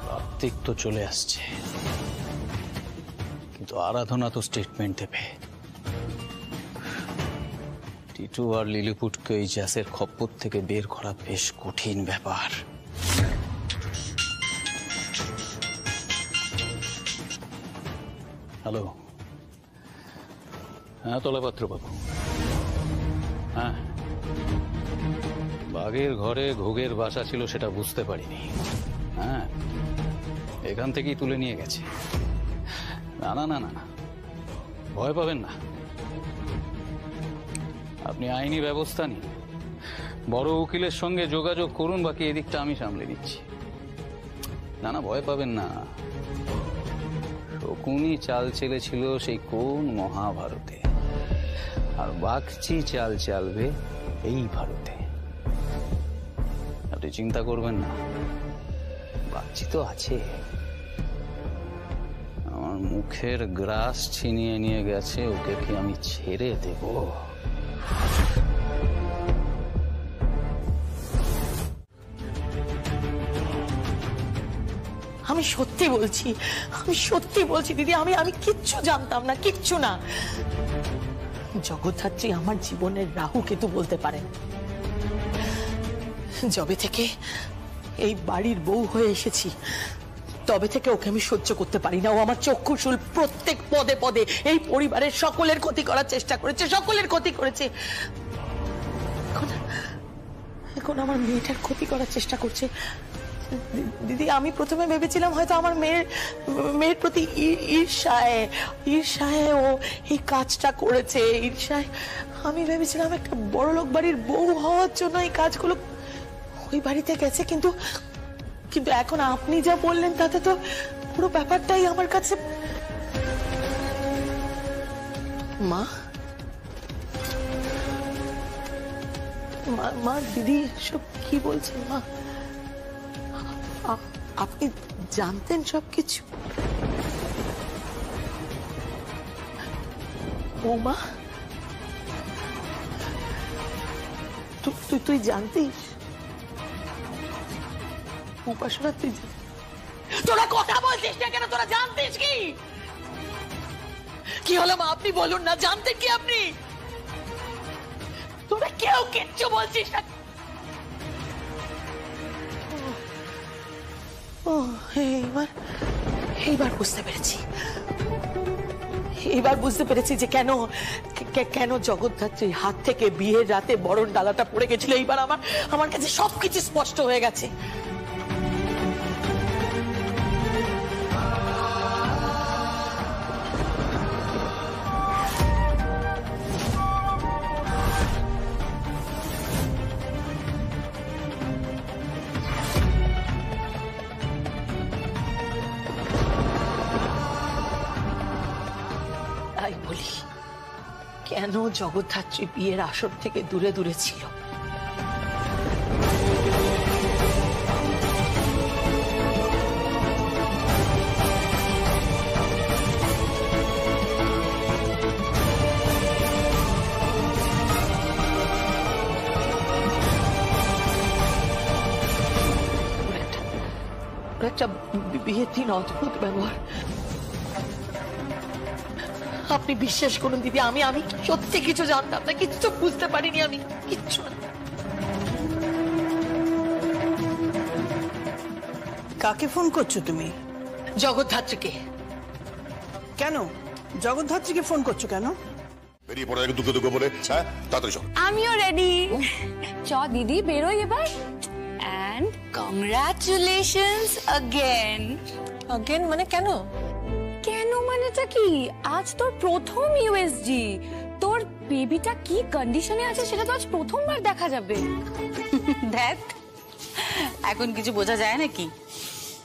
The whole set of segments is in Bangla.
কার্তিক তো চলে আসছে, কিন্তু আরাধনা তো স্টেটমেন্ট দেবে। টিটু আর লিলিপুটকে এই জ্যাসের খপ্পর থেকে বের করা বেশ কঠিন ব্যাপার। হ্যালো, হ্যাঁ তলাপাত্র বাবু, হ্যাঁ বাঘের ঘরে ঘুঘের বাসা ছিল সেটা বুঝতে পারিনি। হ্যাঁ এখান থেকেই তুলে নিয়ে গেছে। না না না না না, ভয় পাবেন না, আপনি আইনি ব্যবস্থা নিন, বড় উকিলের সঙ্গে যোগাযোগ করুন, বাকি এদিকটা আমি সামলে নিচ্ছি। না না ভয় পাবেন না, শকুনি চাল চেলেছিল সেই কোন মহাভারতে, আর বাঘচি চাল চালবে এই ভারতে। আপনি চিন্তা করবেন না, বাঘচি তো আছে। আমার মুখের গ্রাস ছিনিয়ে নিয়ে গেছে, ওকে কি আমি ছেড়ে দেব? আমি সত্যি বলছি দিদি, আমি কিচ্ছু জানতাম না, কিচ্ছু না। জগদ্ধাত্রী আমার জীবনের রাহু কেতু বলতে পারেন। যবে থেকে এই বাড়ির বউ হয়ে এসেছি তবে থেকে ওকে আমি সহ্য করতে পারি না। ও আমার চক্ষুশূল, প্রত্যেক পদে পদে এই পরিবারের সকলের ক্ষতি করার চেষ্টা করেছে, সকলের ক্ষতি করেছে। এখন আমার মেয়েটার ক্ষতি করার চেষ্টা করছে। দিদি আমি প্রথমে ভেবেছিলাম হয়তো আমার মেয়ের প্রতি ঈর্ষায় ও এই কাজটা করেছে। ঈর্ষায় আমি ভেবেছিলাম একটা বড়লোক বাড়ির বউ হওয়ার জন্য এই কাজগুলো ওই বাড়িতে গেছে, কিন্তু এখন আপনি যা বললেন তাতে তো পুরো ব্যাপারটাই আমার কাছে। মা মা দিদি সব কি বলছেন? মা আপনি জানতেন সবকিছু? ও মা তুই জানতিস? উপাসনা তুই তোরা কথা বলছিস না কেন? তোরা জানতিস কি হলো মা? আপনি বলুন না, জানতেন কি আপনি? তোরা কেউ কিচ্ছু বলছিস না। এইবার বুঝতে পেরেছি যে কেন জগদ্ধাত্রীর হাত থেকে বিয়ের রাতে বরণ ডালাটা পড়ে গেছিল। এইবার আমার কাছে সবকিছু স্পষ্ট হয়ে গেছে। তাই বলি, কেন জগদ্ধাত্রী বিয়ের আসর থেকে দূরে দূরে ছিল? একটা বিয়ের দিন অদ্ভুত ব্যবহার। আপনি বিশ্বাস করুন দিদি, আমি সত্যি কিছু জানতাম না, কিছু বুঝতে পারিনি, আমি কিচ্ছু না। কাকে ফোন করছো তুমি? জগদ্ধাত্রীকে। কেন জগদ্ধাত্রীকে ফোন করছো কেন? বেরিয়ে পড়ে দুঃখ দুঃখ বলে। হ্যাঁ তাড়াতাড়ি চল। আমিও রেডি। চ দিদি বেরোই এবার। এন্ড কংগ্রাচুলেশনস अगेन মানে কেন? কেন মানেটা কি? আজ তোর প্রথম ইউএসজি। তোর বেবিটা কি কন্ডিশনে আছে সেটা তো আজ প্রথমবার দেখা যাবে। দেখ এখন কিছু বোঝা যায় নাকি,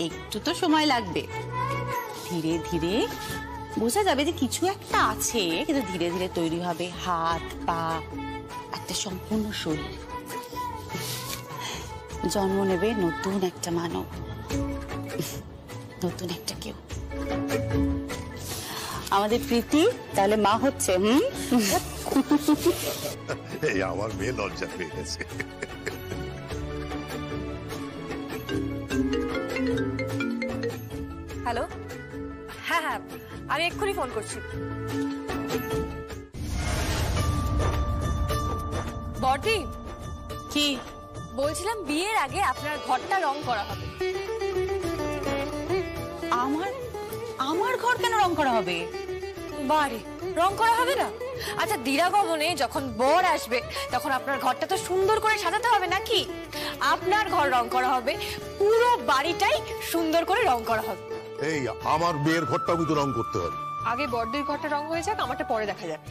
একটু তো সময় লাগবে। ধীরে ধীরে বোঝা যাবে যে কিছু একটা আছে, কিন্তু ধীরে ধীরে তৈরি হবে হাত পা, একটা সম্পূর্ণ শরীর। জন্ম নেবে নতুন একটা মানব, নতুন একটা কেউ। আমাদের প্রীতি তাহলে মা হচ্ছে। এই আমার মেয়ে লজ্জা পেয়ে গেছে। হ্যালো, হ্যাঁ হ্যাঁ, আমি এক্ষুনি ফোন করছি। বড়দি, কি বলছিলাম বিয়ের আগে আপনার ঘরটা রং করা হবে। আমার আমার ঘর কেন রং করা হবে? বাড়ি রং করা হবে না? আচ্ছা, দিরাগমনে যখন বর আসবে তখন আপনার ঘরটা তো সুন্দর করে সাজাতে হবে নাকি? আপনার ঘর রং করা হবে, পুরো বাড়িটাই সুন্দর করে রং করা হবে। এই আমার মেয়ের ঘরটা কিন্তু রং করতে হবে। আগে বড়দির ঘরটা রং হয়ে যাক, আমারটা পরে দেখা যাবে।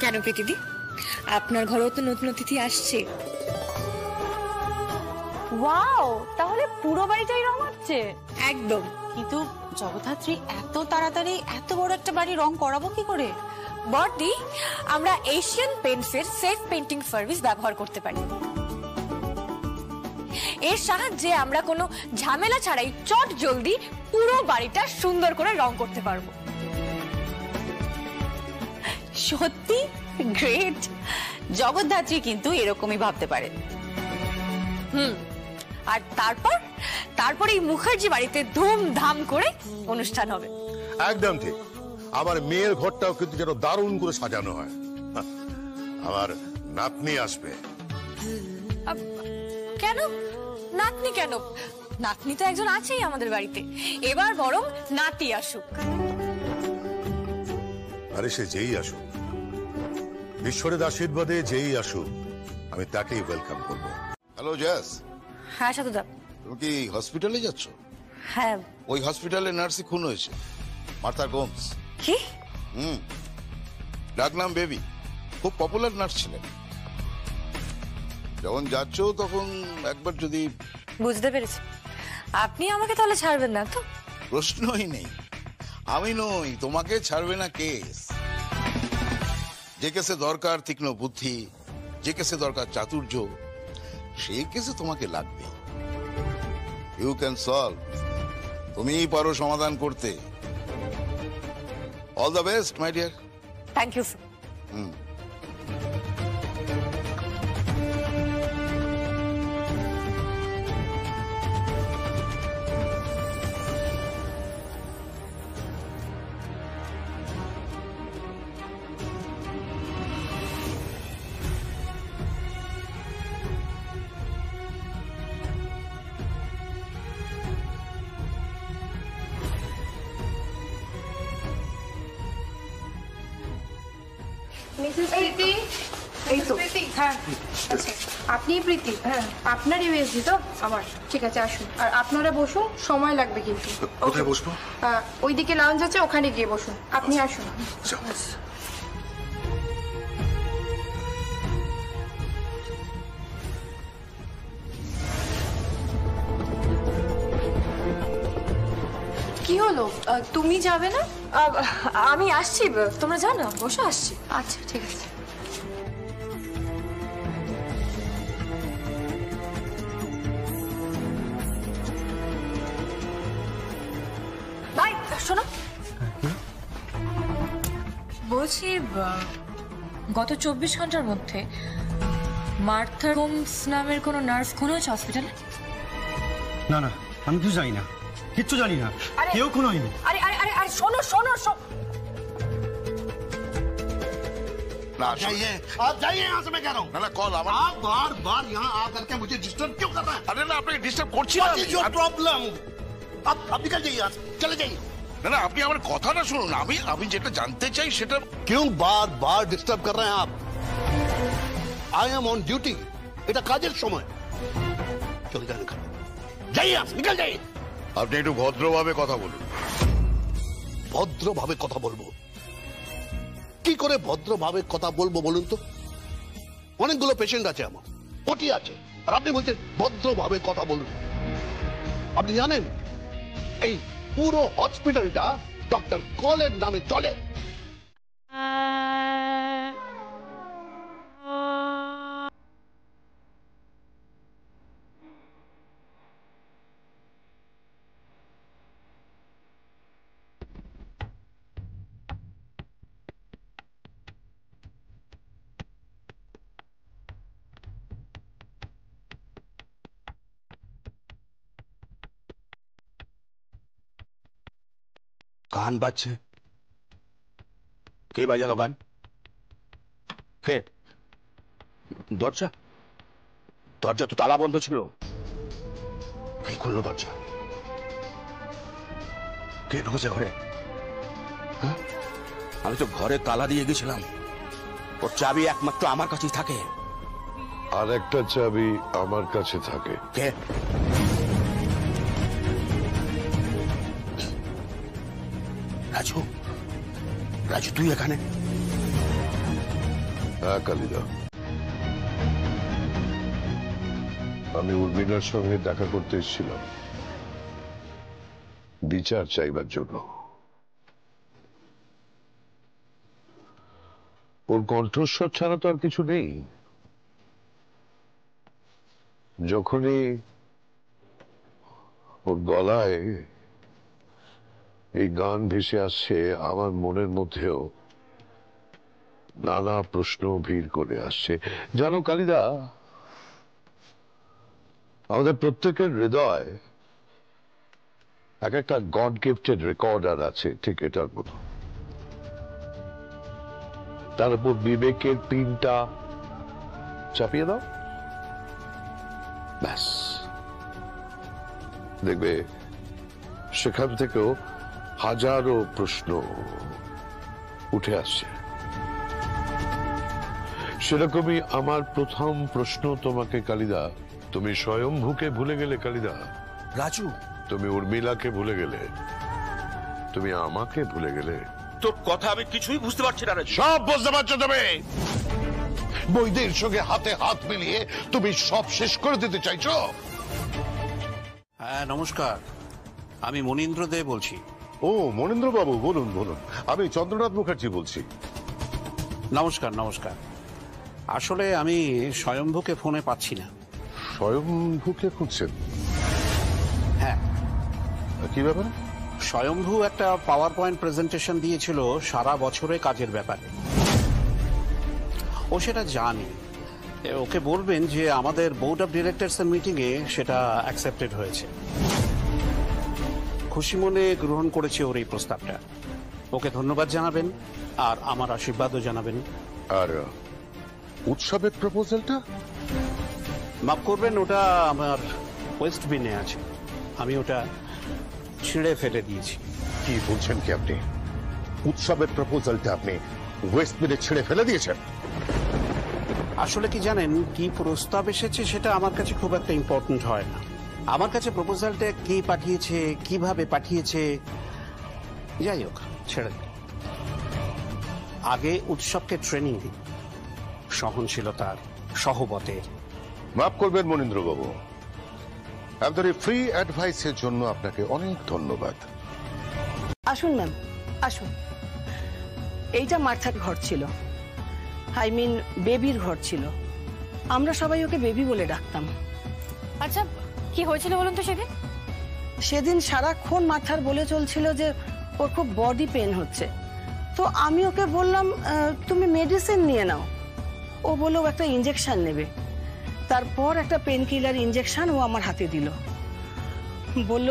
কেন প্রীতিদি, আপনার ঘরেও তো নতুন অতিথি আসছে। ওয়াও, তাহলে পুরো বাড়িটাই রং হচ্ছে? একদম। কিন্তু জগদ্ধাত্রী, এত তাড়াতাড়ি এত বড় একটা বাড়ি রং করাবো কি করে? বড়দি, আমরা এশিয়ান পেইন্টসের সেফ পেইন্টিং সার্ভিস ব্যবহার করতে পারি। এর সাহায্যে আমরা কোনো ঝামেলা ছাড়াই চট জলদি পুরো বাড়িটা সুন্দর করে রং করতে পারবো। সত্যি গ্রেট। জগদ্ধাত্রী কিন্তু এরকমই ভাবতে পারে। আর তারপর এই মুখার্জি বাড়িতে ধুমধাম করে অনুষ্ঠান হবে। একদম ঠিক। আমার মেয়ের ঘরটাও কিন্তু যেন দারুণ করে সাজানো হয়। আমার নাতনি আসবে। কেন নাতনি? কেন নাতনি তো একজন আছেই আমাদের বাড়িতে, এবার বরং নাতি আসুক। আরে সে যেই আসুক, ঈশ্বরের আশীর্বাদে যেই আসুক, আমি তাকেই ওয়েলকাম করবো। হ্যালো জয়াস। হ্যাঁ সাধুদা। তুমি কি হসপিটালে যাচ্ছ? হ্যাঁ। ওই হসপিটালে নার্সই খুন হয়েছে, মার্থা গোমস। কি? ডাকনাম বেবি, খুব পপুলার নার্স ছিলেন। যখন যাচ্ছ তখন একবার যদি। বুঝতে পেরেছি, আপনি আমাকে তাহলে ছাড়বেন না তো? প্রশ্নই নেই, আমি নই, তোমাকে ছাড়বে না কেস। যে কেসে দরকার তীক্ষ্ণ বুদ্ধি, যে কেসে দরকার চাতুর্য, সেই কেসে তোমাকে লাগবে। ইউ ক্যান সলভ, তুমিই পারো সমাধান করতে। All the best my dear. Thank you sir. Mrs Priti, এই তো। হ্যাঁ, আচ্ছা, আপনি প্রীতি? হ্যাঁ, আপনার ইউএসজি তো? আমার। ঠিক আছে, আসুন। আর আপনারা বসুন, সময় লাগবে কিন্তু। কোথায় বসবো? ওইদিকে লাউঞ্জ আছে, ওখানে গিয়ে বসুন। আপনি আসুন। কি হলো, তুমি যাবে না? আমি আসছি, তোমরা যাও না, বসে আসছি। আচ্ছা, ঠিক আছে। ভাই শোনো, বলছি গত 24 ঘন্টার মধ্যে মার্থা গোমস নামের কোনো নার্স খুন হয়েছে হসপিটালে? না না, আমি তো জানি না, কিচ্ছু জানি না, কেউ খুন হয়নি। আরে আরে আরে আরে শোনো শোনো ना जाइए, आप जाइए यहाँ से। मैं कह रहा हूँ ना कॉल आप बार बार यहाँ आकर के मुझे डिस्टर्ब क्यों कर रहे हैं? अरे ना आपने डिस्टर्ब করছি না। What is your problem? आप निकल जाइए यहाँ से, चले जाइए। না না আপনি আমার কথাটা শুনুন, আমি যেটা জানতে চাই সেটা। क्यों बार बार डिस्टर्ब कर रहे हैं आप? आई एम ऑन ड्यूटी, এটা কাজের সময়। চলে যান, যাইए यहाँ से, निकल जाइए। আপনি একটু ভদ্রভাবে কথা বলুন। ভদ্রভাবে কথা বলবো? কি করে ভদ্রভাবে কথা বলবো বলুন তো? অনেকগুলো পেশেন্ট আছে আমার, ওটি আছে, আর আপনি বলছেন ভদ্রভাবে কথা বলুন। আপনি জানেন এই পুরো হসপিটালটা ডক্টর কলের নামে চলে। গান বাজছে। কে বাজালো গান? কে? দরজা দরজা তো তালা বন্ধ ছিল। কে খুললো দরজা? কে ঢুকেছে ঘরে? হ্যাঁ, আমি তো ঘরে তালা দিয়ে গেছিলাম। ওর চাবি একমাত্র আমার কাছেই থাকে। আর একটা চাবি আমার কাছে থাকে। কে? রাজু, রাজু তুই এখানে? হ্যাঁ কালিদা, আমি উর্মিলার সঙ্গে দেখা করতে এসেছিলাম বিচার চাইবার জন্য। ওর কণ্ঠস্বর ছাড়া তো আর কিছু নেই। যখনই ওর গলায় এই গান ভেসে আসছে, আমার মনের মধ্যেও নানা প্রশ্ন ভিড় করে আসছে। জানো কালিদা, আমাদের প্রত্যেকের হৃদয় এক একটা গড গিফটেড রেকর্ডার আছে, ঠিক এটার মতো। তার উপর বিবেকের পিনটা চাপিয়ে দাও, ব্যাস দেখবে সেখান থেকেও হাজারো প্রশ্ন উঠে আসছে। সেরকমই আমার প্রথম প্রশ্ন তোমাকে কালিদা, তুমি স্বয়ম্ভূকে ভুলে গেলে কালিদা। রাজু, তুমি উর্মিলাকে ভুলে গেলে, তুমি আমাকে ভুলে গেলে। তোর কথা আমি কিছুই বুঝতে পারছি না রাজু। সব বুঝতে পারছো তুমি? বৈদের সঙ্গে হাতে হাত মিলিয়ে তুমি সব শেষ করে দিতে চাইছো? হ্যাঁ নমস্কার, আমি মনীন্দ্র দে বলছি। ও মনীন্দ্র বাবু, বলুন বলুন। আমি চন্দ্রনাথ মুখার্জি বলছি। নমস্কার নমস্কার। আসলে আমি স্বয়ম্ভূকে ফোনে পাচ্ছি না। স্বয়ম্ভূকে খুঁজছেন? হ্যাঁ। কি ব্যাপার? স্বয়ম্ভূ একটা পাওয়ার পয়েন্ট প্রেজেন্টেশন দিয়েছিল সারা বছরে কাজের ব্যাপারে। ও সেটা জানে। ওকে বলবেন যে আমাদের বোর্ড অফ ডিরেক্টরস এর মিটিং এ সেটা অ্যাকসেপ্টেড হয়েছে। খুশি মনে গ্রহণ করেছে ওর এই প্রস্তাবটা। ওকে ধন্যবাদ জানাবেন আর আমার আশীর্বাদও জানাবেন। আর উৎসবের প্রপোজালটা? মাফ করবেন, ওটা আমার ওয়েস্ট বিনে আছে। আমি ওটা ছিঁড়ে ফেলে দিয়েছি। কি বলছেন কি আপনি? উৎসবের প্রপোজালটা আপনি ওয়েস্ট বিনে ছিঁড়ে ফেলে দিয়েছেন? আসলে কি জানেন, কি প্রস্তাব এসেছে সেটা আমার কাছে খুব একটা ইম্পর্টেন্ট হয় না। আমার কাছে প্রপোজালটা কে পাঠিয়েছে, কিভাবে পাঠিয়েছে, যাই হোক ছেড়ে দিন। আগে উৎসবকে ট্রেনিং দিন, সহনশীলতার, সহবতের। মাফ করবেন মনীন্দ্র বাবু, আপনার এই ফ্রি অ্যাডভাইসের জন্য আপনাকে অনেক ধন্যবাদ। আসুন ম্যাম, আসুন। এইটা মার্থার ঘর ছিল, আই মিন বেবির ঘর ছিল। আমরা সবাই ওকে বেবি বলে ডাকতাম। আচ্ছা কি হয়েছিল বলুন তো সেদিন? সেদিন সারাক্ষণ মাথার বলে চলছিল যে ওর খুব বডি পেন হচ্ছে। তো আমি ওকে বললাম তুমি মেডিসিন নিয়ে নাও। ও বললো একটা ইঞ্জেকশন নেবে। তারপর একটা পেন কিলার ইঞ্জেকশন ও আমার হাতে দিল, বলল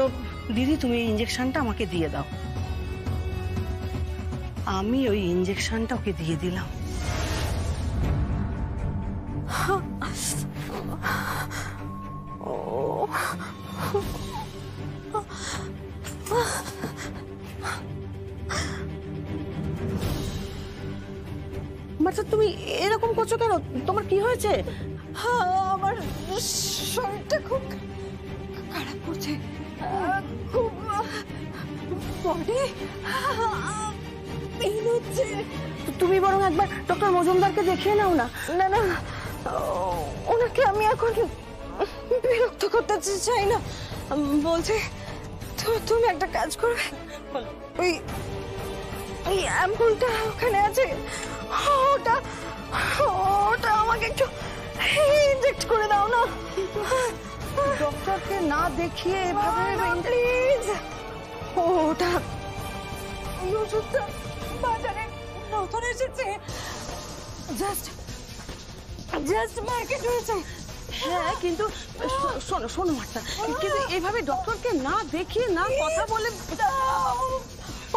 দিদি তুমি এই ইঞ্জেকশনটা আমাকে দিয়ে দাও। আমি ওই ইঞ্জেকশনটা ওকে দিয়ে দিলাম। মার্থা তুমি এরকম করছো কেন? তোমার কি হয়েছে? আমার শরীরটা খুব খারাপ করছে, খুব বডি পেইন হচ্ছে। তুমি বরং একবার ডক্টর মজুমদারকে দেখিয়ে নাও না। না না, ওনাকে আমি এখন বিরক্ত করতে চাই না। বলছে তুমি একটা কাজ করবে, ওই ওই অ্যাম্পুলটা ওখানে আছে, ওটা ওটা আমাকে একটু ইনজেক্ট করে দাও না। ডক্টরকে না দেখিয়ে এভাবে প্লিজ। ওটা ওই ওষুধটা বাজারে নতুন এসেছে, জাস্ট মার্কেট হয়েছে। হ্যাঁ কিন্তু শোনো শোনো মার্থা, কিন্তু এভাবে ডক্টরকে না দেখিয়ে না কথা বলে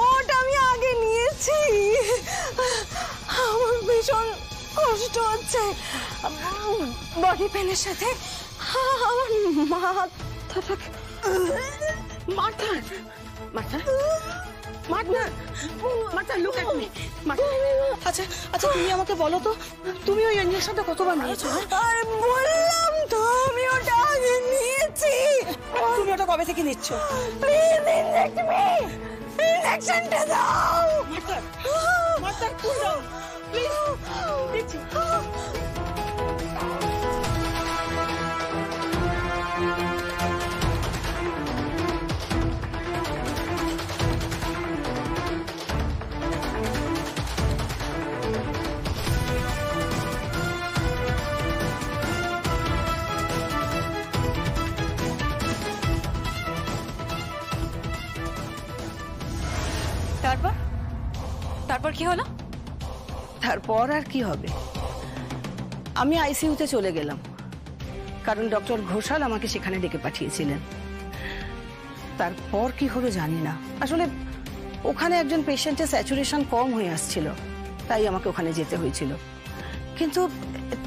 ওর আমি আগে নিয়েছি। আমার ভীষণ কষ্ট হচ্ছে। বডি পেনের সাথে আমার মাথা লুক এট মি। আচ্ছা আচ্ছা, তুমি আমাকে বলো তো, তুমি ওই ইঞ্জেকশনটা কতবার নিয়েছো? আরে বললাম তো আমি ওটা আগে নিয়েছি। তুমি ওটা কবে থেকে নিচ্ছ? প্লিজ ইনজেক্ট মি, ইনজেকশনটা দাও। মাথা কুল ডাউন প্লিজ, দিচ্ছি। তারপর কি হলো? তারপর আর কি হবে, আমি আইসিইউতে চলে গেলাম, কারণ ডক্টর ঘোষাল আমাকে সেখানে ডেকে পাঠিয়েছিলেন। তারপর কি হলো জানি না, আসলে ওখানে একজন পেশেন্টের স্যাচুরেশন কম হয়ে আসছিল, তাই আমাকে ওখানে যেতে হয়েছিল। কিন্তু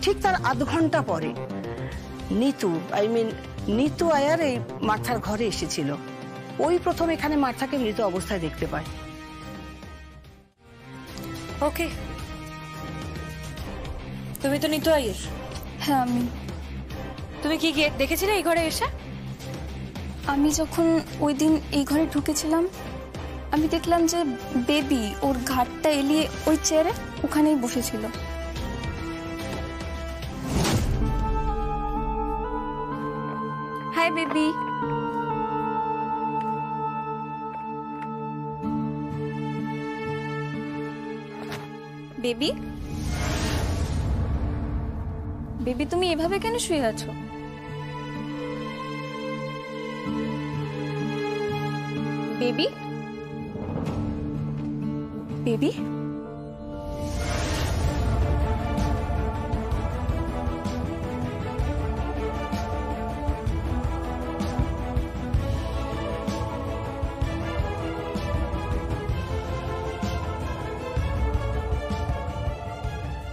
ঠিক তার আধ ঘন্টা পরে নিতু আয়ার এই মার্থার ঘরে এসেছিল। ওই প্রথম এখানে মার্থাকে মৃত অবস্থায় দেখতে পায়। ওকে, তুমি তো নিতু আইয়ের? হ্যাঁ আমি। তুমি কি গিয়ে দেখেছিলে এই ঘরে এসে? আমি যখন ওই দিন এই ঘরে ঢুকেছিলাম, আমি দেখলাম যে বেবি ওর ঘাটটা এলিয়ে ওই চেয়ারে ওখানেই বসেছিল। Hi baby. বেবি, বেবি তুমি এভাবে কেন শুয়ে আছো? Baby, baby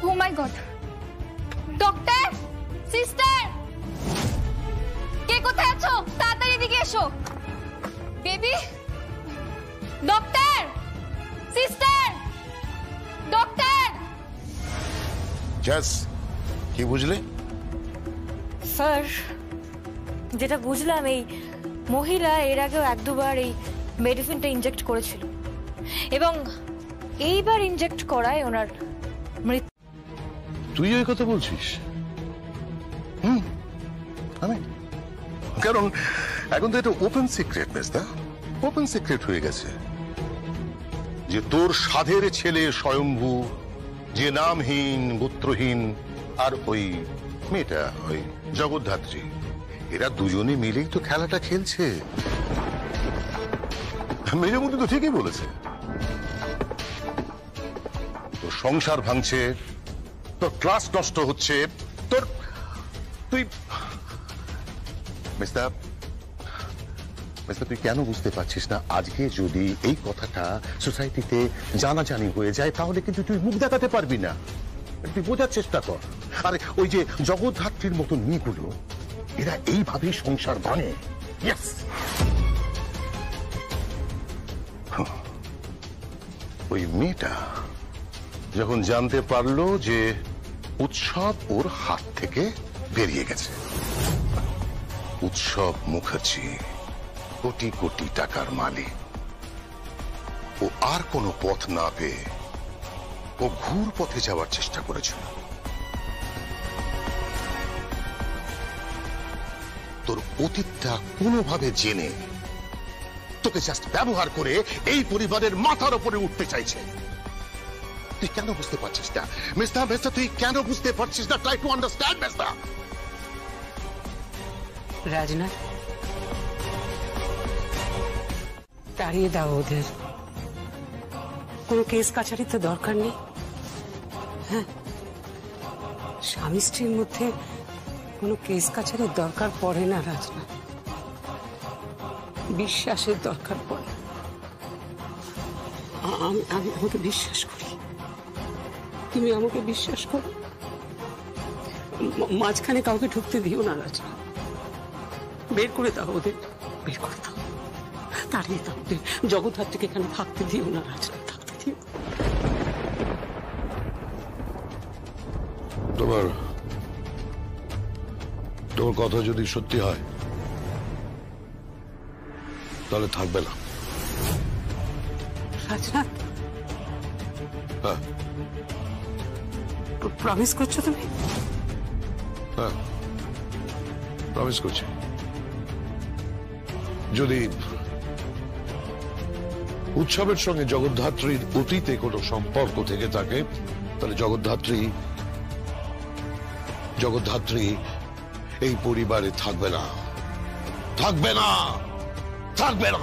oh my God, doctor, sister, কে কোথায় আছো? তাড়াতাড়ি এদিকে এসো। Baby, doctor, sister, doctor. জাস কি বুঝলে? স্যার, যেটা বুঝলাম এই মহিলা এর আগেও এক দুবার এই মেডিসিনটা ইনজেক্ট করেছিল এবং এইবার ইনজেক্ট করায় ওনার মৃত্যু। তুই এই কথা বলছিস? আমি কারণ এখন তো এটা ওপেন সিক্রেট, মেজদা, ওপেন সিক্রেট হয়ে গেছে যে তোর সাধের ছেলে স্বয়ম্ভু, যে নামহীন গোত্রহীন, আর ওই মেয়েটা ওই জগদ্ধাত্রী, এরা দুজনে মিলেই তো খেলাটা খেলছে। মেয়ের মধ্যে তো ঠিকই বলেছে, তোর সংসার ভাঙছে, তোর ক্লাস নষ্ট হচ্ছে, তোর তুই মেজদা তুই কেন বুঝতে পারছিস না? আজকে যদি এই কথাটা সোসাইটিতে জানাজানি হয়ে যায় তাহলে কিন্তু তুই মুখ দেখাতে পারবি না। তুই বোঝার চেষ্টা কর। আরে ওই যে জগদ্ধাত্রীর মতন মেয়েগুলো, এরা এইভাবেই সংসার ভাঙে। ওই মেয়েটা যখন জানতে পারলো যে উৎসব ওর হাত থেকে বেরিয়ে গেছে, উৎসব মুখার্জি কোটি কোটি টাকার মালিক, ও আর কোনো পথ না পেয়ে ও ঘুর পথে যাওয়ার চেষ্টা করেছিল। তোর অতীতটা কোনোভাবে জেনে তোকে জাস্ট ব্যবহার করে এই পরিবারের মাথার উপরে উঠতে চাইছে। তুই কেন বুঝতে পারছিস না মেজদা? তুই কেন বুঝতে পারছিস না? ট্রাই টু আন্ডারস্ট্যান্ড মেজদা। রাজনাথ, তাড়িয়ে দাও ওদের, কোনো কেস কাছারি তো দরকার নেই। হ্যাঁ, স্বামী স্ত্রীর মধ্যে কোনো কেস কাছারির দরকার পড়ে না রাজনাথ, বিশ্বাসের দরকার পড়ে। আমি আমাকে বিশ্বাস করি, তুমি আমাকে বিশ্বাস করো। মাঝখানে কাউকে ঢুকতে দিও না রাজা, বের করে দাও ওদের, বের করে দাও, তাড়িয়ে দাও ওদের। জগদ্ধাত্রীকে এখানে থাকতে দিও না রাজা, থাকতে দিও। তোমার কথা যদি সত্যি হয় তাহলে থাকবে না। রাজনাথ, হ্যাঁ প্রমিস করছো তুমি? হ্যাঁ প্রমিস করছি। যদি উৎসবের সঙ্গে জগদ্ধাত্রীর অতীতে কোনো সম্পর্ক থেকে থাকে তাহলে জগদ্ধাত্রী এই পরিবারে থাকবে না, থাকবে না, থাকবে না।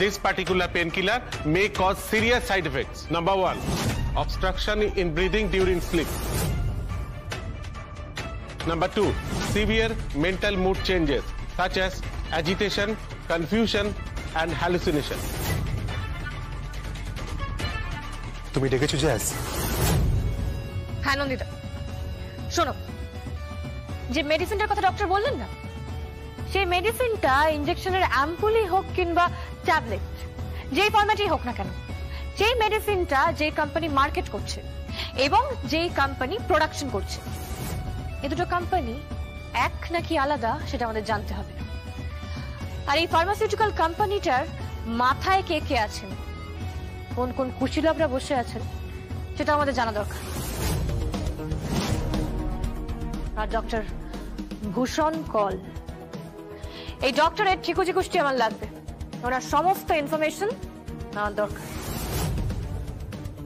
This particular painkiller may cause serious side effects. Number 1, obstruction in breathing during sleep. Number 2, severe mental mood changes such as agitation, confusion and hallucination. তুমি ডেকেছো জ্যাস? হ্যাঁ নন্দিতা, শোনো, যে মেডিসিনটার কথা ডক্টর বললেন না, সেই মেডিসিনটা ইনজেকশনের অ্যাম্পুলই হোক কিংবা ট্যাবলেট, যেই ফরম্যাটই হোক না কেন, সেই মেডিসিনটা যে কোম্পানি মার্কেট করছে এবং যেই কোম্পানি প্রোডাকশন করছে, এ দুটো কোম্পানি এক নাকি আলাদা সেটা আমাদের জানতে হবে। আর এই ফার্মাসিউটিক্যাল কোম্পানিটার মাথায় কে কে আছেন, কোন কোন কুশীলবরা বসে আছেন, সেটা আমাদের জানা দরকার। আর ডক্টর ভূষণ কল, এই ডক্টরের ঠিকুজি কুষ্টি আমার লাগবে, ওনার সমস্ত ইনফরমেশন আমার দরকার।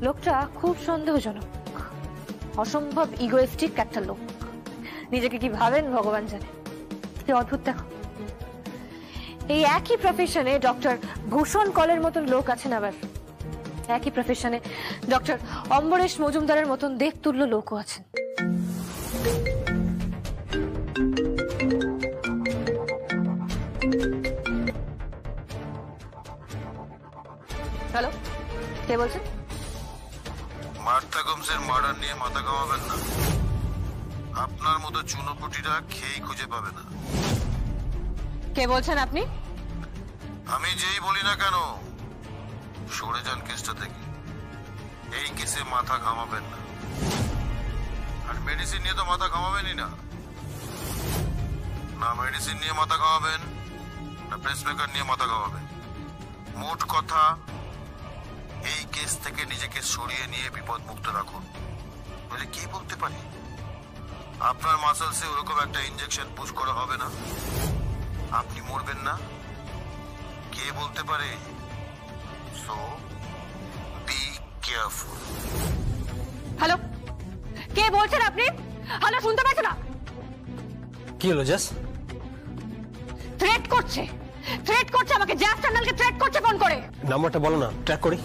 লোকটা খুব সন্দেহজনক, অসম্ভব ইগোয়েস্টিক একটা লোক, নিজেকে কি ভাবেন ভগবান জানে। কি অদ্ভুত দেখো, এই একই প্রফেশনে ডক্টর ভূষণ কলের মতন লোক আছেন, আবার একই প্রফেশনে ডক্টর অম্বরেশ মজুমদারের মতন দেবতুল্য লোকও আছেন। হ্যালো, কে বলছেন? মার্থা গোমসের মার্ডার নিয়ে মাথা ঘামাবেন না, আপনার মতো চুনোপুটিরা খেয়েই খুঁজে পাবে না। কে বলছেন আপনি? আমি যেই বলি না কেন, সরে যান কেসটা থেকে, এই কেসে মাথা ঘামাবেন না। আর মেডিসিন নিয়ে তো মাথা ঘামাবেনই না, না মেডিসিন নিয়ে মাথা ঘামাবেন না পেসমেকার নিয়ে মাথা ঘামাবেন। মোট কথা, এই কেস থেকে নিজেকে সরিয়ে নিয়ে বিপদ মুক্ত রাখুন। বলে কি বলতে পারি, আপনার মাসেলসে ওরকম একটা ইনজেকশন পুশ করা হবে না, আপনি মরবেন না, কে বলতে পারে? So be careful. হ্যালো, কে বলছেন আপনি? হ্যালো, শুনতে পাচ্ছেন না? কি হলো জ্যাস? থ্রেট করছে, থ্রেট করছে আমাকে, জ্যাস টান্ডালকে থ্রেট করছে ফোন করে। নাম্বারটা বলো না, ট্র্যাক করি।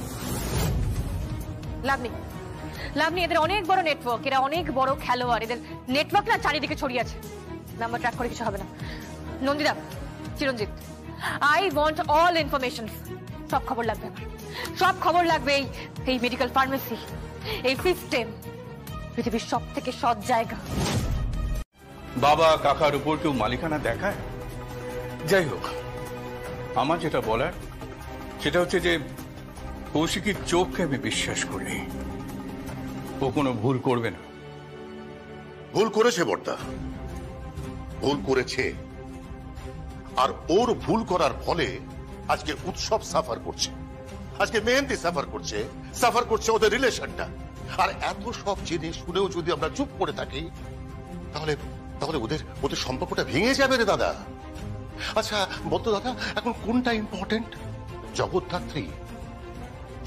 লাভলি, লাভলি, এদের অনেক বড় নেটওয়ার্ক, এরা অনেক বড় খেলোয়াড়, এদের নেটওয়ার্ক না চারিদিকে ছড়িয়ে আছে। নাম্বার ট্র্যাক করে কিছু হবে না। নন্দিতা, চিরঞ্জিত, আই ওয়ান্ট অল ইনফরমেশন, সব খবর লাগবে আমার, সব খবর লাগবে। এই মেডিকেল ফার্মেসি, এই সিস্টেম পৃথিবীর সব থেকে সৎ জায়গা। বাবা কাকার উপর কেউ মালিকানা দেখায়? যাই হোক, আমার যেটা বলার সেটা হচ্ছে যে কৌশিকীর চোখকে আমি বিশ্বাস করি, ও কোনো ভুল করবে না। ভুল করেছে বড়দা, ভুল করেছে, আর ওর ভুল করার ফলে আজকে উৎসব সাফার করছে, আজকে মেহেন্দি সাফার করছে ওদের রিলেশনটা। আর এত সব জিনিস শুনেও যদি আমরা চুপ করে থাকি তাহলে তাহলে ওদের ওদের সম্পর্কটা ভেঙে যাবে রে দাদা। আচ্ছা বলতো দাদা, এখন কোনটা ইম্পর্টেন্ট, জগদ্ধাত্রী,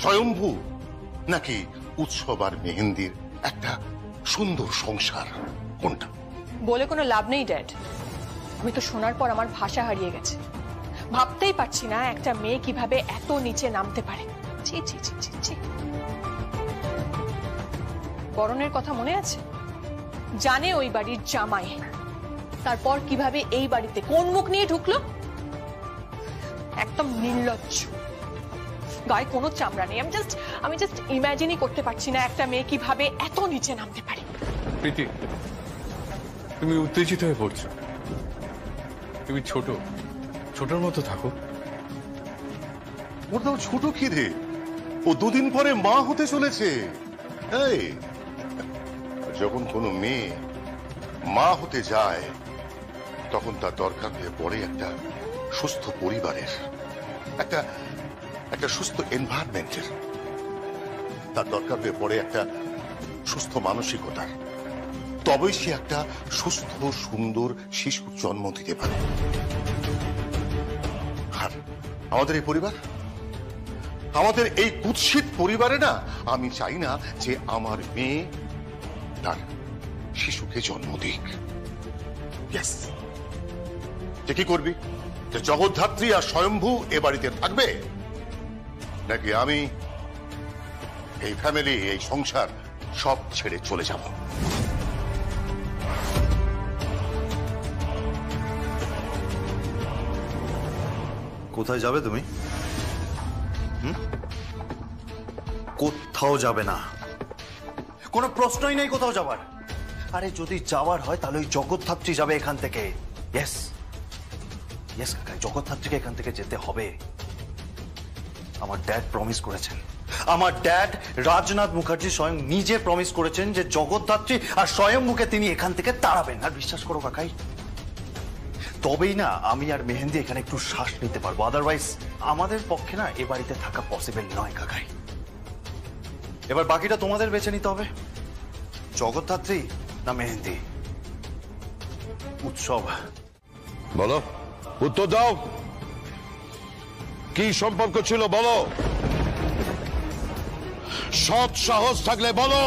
স্বয়ম্ভু, নাকি উৎসব আর মেহেন্দির একটা সুন্দর সংসার, কোনটা? বলে কোনো লাভ নেই ড্যাড, আমি তো শোনার পর আমার ভাষা হারিয়ে গেছে। ভাবতেই পারছি না একটা মেয়ে কিভাবে এত নিচে নামতে পারে। ছি ছি ছি ছি ছি। বরণের কথা মনে আছে? জানে ওই বাড়ির জামাই, তারপর কিভাবে এই বাড়িতে কোন মুখ নিয়ে ঢুকলো? একদম নির্লজ্জ, গায়ে কোনো চামড়া নেই। আমি জাস্ট ইমাজিনই করতে পারছি না একটা মেয়ে কিভাবে এত নিচে নামতে পারে। প্রীতি, তুমি উত্তেজিত হয়ে পড়ছো। তুমি ছোটর মতো থাকো। ওর দাও ছোট কি রে, ও দুদিন পরে মা হতে চলেছে। এই যখন কোনো মেয়ে মা হতে যায় তখন তার দরকার হয়ে পড়ে একটা সুস্থ পরিবারের, একটা সুস্থ এনভায়রনমেন্টের। তার দরকার হয়ে পড়ে একটা সুস্থ মানসিকতার। তবেই সে একটা সুস্থ সুন্দর শিশুর জন্ম দিতে পারে। আর আমাদের এই পরিবার, আমাদের এই কুৎসিত পরিবারে না, আমি চাই না যে আমার মেয়ে তার শিশুকে জন্ম দিক। যে কি করবি, যে জগদ্ধাত্রী আর স্বয়ম্ভু এ বাড়িতে থাকবে, নাকি আমি এই ফ্যামিলি, এই সংসার সব ছেড়ে চলে যাব? কোথায় যাবে তুমি? কোথাও যাবে না, কোনো প্রশ্নই নেই কোথাও যাবার। আরে যদি যাওয়ার হয় তাহলে ওই জগদ্ধাত্রী যাবে এখান থেকে। ইয়েস ইয়েস কাকা, জগদ্ধাত্রীকে এখান থেকে যেতে হবে। আমার ড্যাড প্রমিস করেছেন, আমার ড্যাড রাজনাথ মুখার্জি স্বয়ং নিজে প্রমিস করেছেন যে জগদ্ধাত্রী আর স্বয়ম্ভুকে তিনি এখান থেকে তাড়াবেন। আর বিশ্বাস করো কাকাই, তবেই না আমি আর মেহেন্দি এখানে একটু শ্বাস নিতে পারবো। আদারওয়াইজ আমাদের পক্ষে না এ বাড়িতে থাকা পসিবল নয় কাকাই। এবার বাকিটা তোমাদের বেছে নিতে হবে, জগদ্ধাত্রী না মেহেন্দি। উৎসব বলো, উত্তর দাও, কি সম্পর্ক ছিল বলো? সৎ সাহস থাকলে বলো।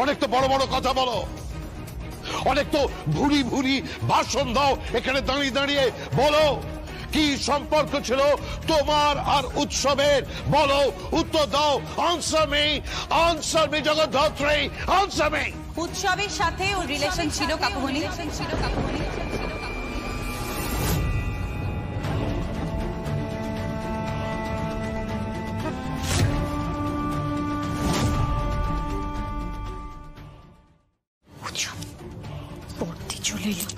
অনেক তো বড় বড় কথা বলো, অনেক তো ভুরি ভুরি ভাষণ দাও, এখানে দাঁড়িয়ে দাঁড়িয়ে বলো কি সম্পর্ক ছিল তোমার আর উৎসবের? বলো, উত্তর দাও। Answer me Jagaddhatri, answer me. উৎসবের সাথে ওর রিলেশন ছিল কাকুমণি। পড়তে চলে এলো।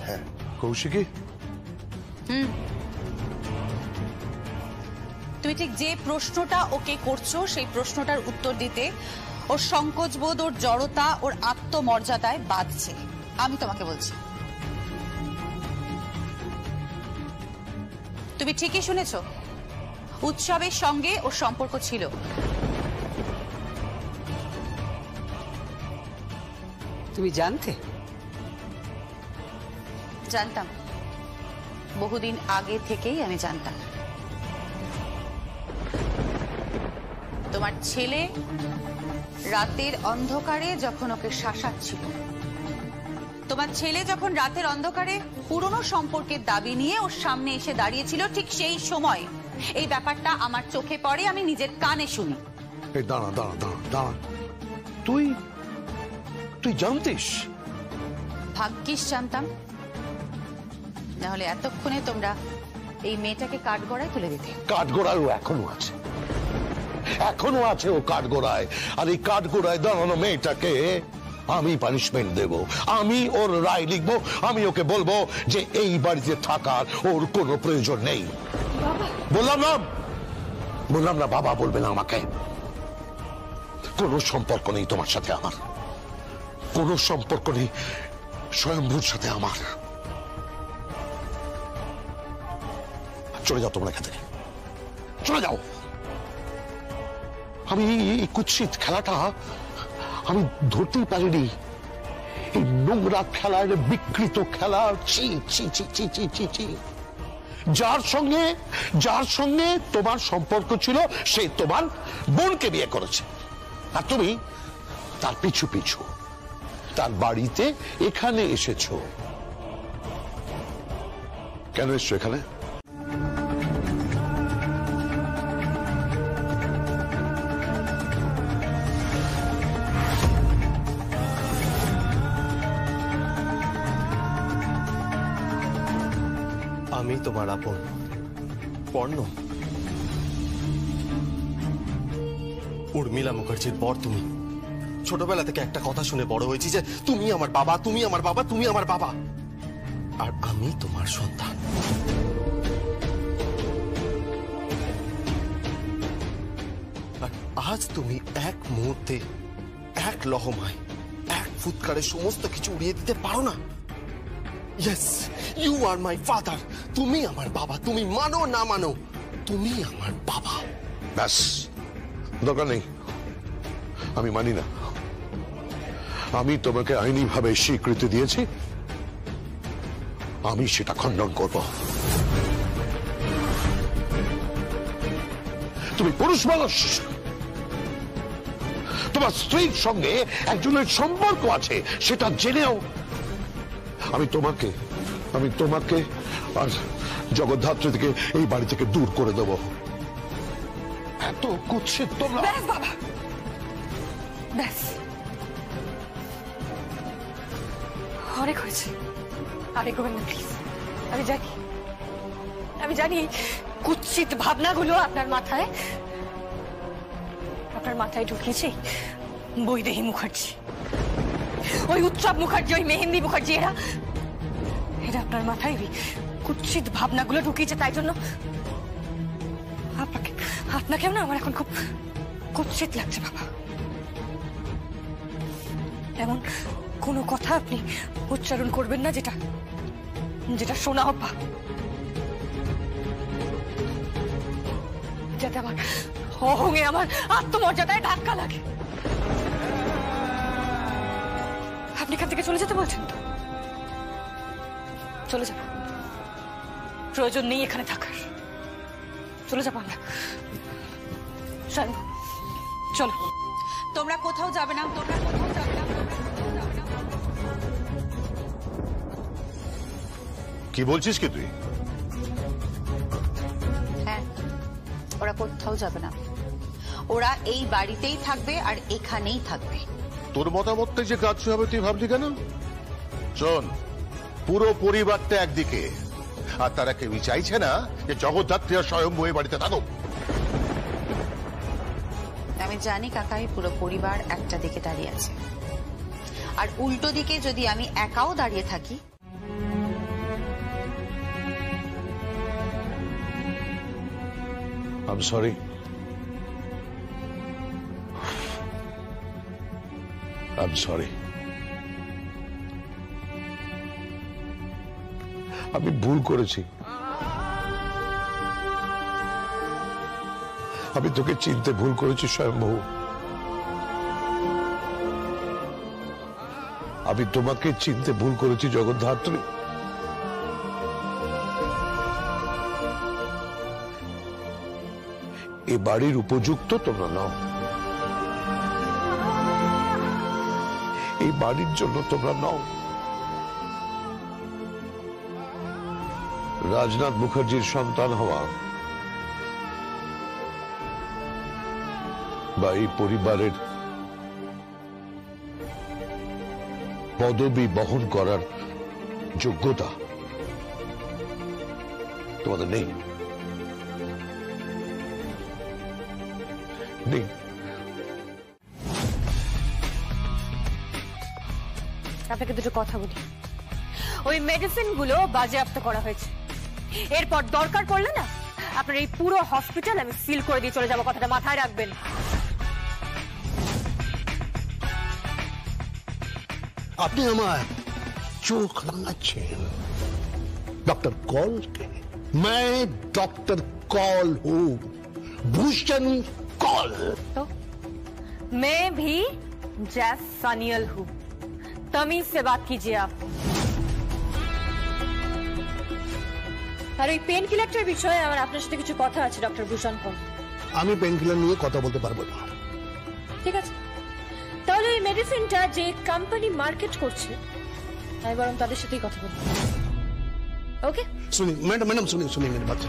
হ্যাঁ কৌশিকী, তুমি ঠিক যে প্রশ্নটা ওকে করছো সেই প্রশ্নটার উত্তর দিতে ওর সংকোচ বোধ, ওর জড়তা, ওর আত্মমর্যাদায় বাঁধছে। আমি তোমাকে বলছি, তুমি ঠিকই শুনেছ, উৎসবের সঙ্গে ওর সম্পর্ক ছিল। তুমি জানতে? জানতাম, বহুদিন আগে থেকেই আমি জানতাম। তোমার ছেলে রাতের অন্ধকারে যখন ওকে শাসাচ্ছিল, তোমার ছেলে যখন রাতের অন্ধকারে পুরনো সম্পর্কের দাবি নিয়ে ওর সামনে এসে দাঁড়িয়েছিল, ঠিক সেই সময় এই ব্যাপারটা আমার চোখে পড়ে, আমি নিজের কানে শুনি। দাঁড়া দাঁড়া দাঁড়া দাঁড়া, তুই জানতিস? ভাগ্যিস জানতাম, নাহলে এতক্ষণে তোমরা এই মেয়েটাকে কাঠগড়ায় তুলে দিতে। কাঠগড়ায় ও এখনো আছে ও কাঠগড়ায়। আর এই কাঠগড়ায় দাঁড়ানো মেয়েটাকে আমি পানিশমেন্ট দেব, আমি ওর রায় লিখবো, আমি ওকে বলবো যে এই বাড়িতে থাকার ওর কোনো প্রয়োজন নেই। বললাম না বাবা বলবে না আমাকে। কোনো সম্পর্ক নেই তোমার সাথে আমার, কোনো সম্পর্ক নেই স্বয়ম্ভুর সাথে আমার। চলে যাও তোমরা এখান থেকে, চলে যাও। আমি এই কুৎসিত খেলাটা আমি ধরতেই পারিনি। এই নোংরা খেলার, বিকৃত খেলা, ছি ছি ছি ছি ছি ছি ছি। যার সঙ্গে তোমার সম্পর্ক ছিল সে তোমার বোনকে বিয়ে করেছে, আর তুমি তার পিছু পিছু তার বাড়িতে এখানে এসেছো। কেন এসছো এখানে? আমি তোমার আপন পর্ণ। উর্মিলা মুখার্জির পর তুমি। ছোটবেলা থেকে একটা কথা শুনে বড় হয়েছি যে তুমি আমার বাবা, তুমি আমার বাবা, তুমি আমার বাবা, আর আমি তোমার সন্তান। আর আজ তুমি এক মুহূর্তে, এক লহমায়, এক ফুৎকারে সমস্ত কিছু উড়িয়ে দিতে পারো না। Yes, you are my father. তুমি আমার বাবা, তুমি মানো না মানো, তুমি আমার বাবা। ব্যাস, দরকার নেই, আমি মানি না। আমি তোমাকে আইনিভাবে স্বীকৃতি দিয়েছি, আমি সেটা খণ্ডন করব। তুমি পুরুষ মানুষ, তোমার স্ত্রীর সঙ্গে একজনের সম্পর্ক আছে, সেটা জেনেও আমি তোমাকে আর জগদ্ধাত্রী থেকে এই বাড়ি থেকে দূর করে দেব। এত কুৎসিত তোমরা। ব্যাস বাবা, ব্যাস, অনেক হয়েছে। আরে গোবিন্দ প্লিজ, আমি জানি কুৎসিত ভাবনাগুলো আপনার মাথায় ঢুকিয়েছে বৈদেহী মুখার্জি, ওই উৎসব মুখার্জি, ওই মেহেন্দি মুখার্জি, এরা আপনার মাথায় ওই কুৎসিত ভাবনাগুলো ঢুকিয়েছে। তাই জন্য আপনাকেও না আমার এখন খুব কুৎসিত লাগছে বাবা। এমন কোনো কথা আপনি উচ্চারণ করবেন না যেটা শোনা হবা, যাতে আমার অহংয়ে, আমার আত্মমর্যাদায় ধাক্কা লাগে। আপনি এখান থেকে চলে যেতে বলছেন তো? চলে যাব, প্রয়োজন নেই এখানে থাকার। চলে যাবো আমরা। চলো। তোমরা কোথাও যাবে না, কি বলছিস কি তুই? হ্যাঁ, ওরা কোথাও যাবে না, ওরা এই বাড়িতেই থাকবে আর এখানেই থাকবে। তোর মতামতটা যে কাজ হবে তুই ভাবলি কেন? শোন, পুরো পরিবারটা একদিকে, আর তারা কেউই চাইছে না যে জগদ্ধাত্রী আর স্বয়ম্ভু এই বাড়িতে থাকুক। আমি জানি কাকাই পুরো পরিবার একটা দিকে দাঁড়িয়ে আছে, আর উল্টো দিকে যদি আমি একাও দাঁড়িয়ে থাকি, I'm sorry. I'm sorry. আমি ভুল করেছি। আমি তোকে চিনতে ভুল করেছি স্বয়ম্ভু। আমি তোমাকে চিনতে ভুল করেছি জগদ্ধাত্রী। এ বাড়ির উপযুক্ত তোমরা নাও, এই বাড়ির জন্য তোমরা নাও। রাজনাথ মুখার্জির সন্তান হওয়া বা এই পরিবারের পদবি বহন করার যোগ্যতা তোমাদের নেই। আপনাকে দুটো কথা বলি। ওই মেডিসিন গুলো বাজেয়াপ্ত করা হয়েছে, এরপর দরকার পড়লে না আপনার এই পুরো হসপিটাল আমি সিল করে দিয়ে চলে যাবো, কথাটা মাথায় রাখবেন। আপনি আমার চোখ রাঙাচ্ছেন। डॉक्टर कॉल के मैं डॉक्टर कॉल हूं, भूषण कॉल। तो मैं भी जैस सानियल हूं, तमीज से बात कीजिए आप। আর ওই পেন কিলারটার বিষয়ে আমার আপনার সাথে কিছু কথা আছে ডক্টর ভূষণ কল। আমি পেন কিলার নিয়ে কথা বলতে পারবো না। ঠিক আছে, তাহলে এই মেডিসিনটা যে কোম্পানি মার্কেট করছে আমি বরং তাদের সাথেই কথা বলবো। ওকে শুনি ম্যাডাম শুনি মেরে বাচ্চা।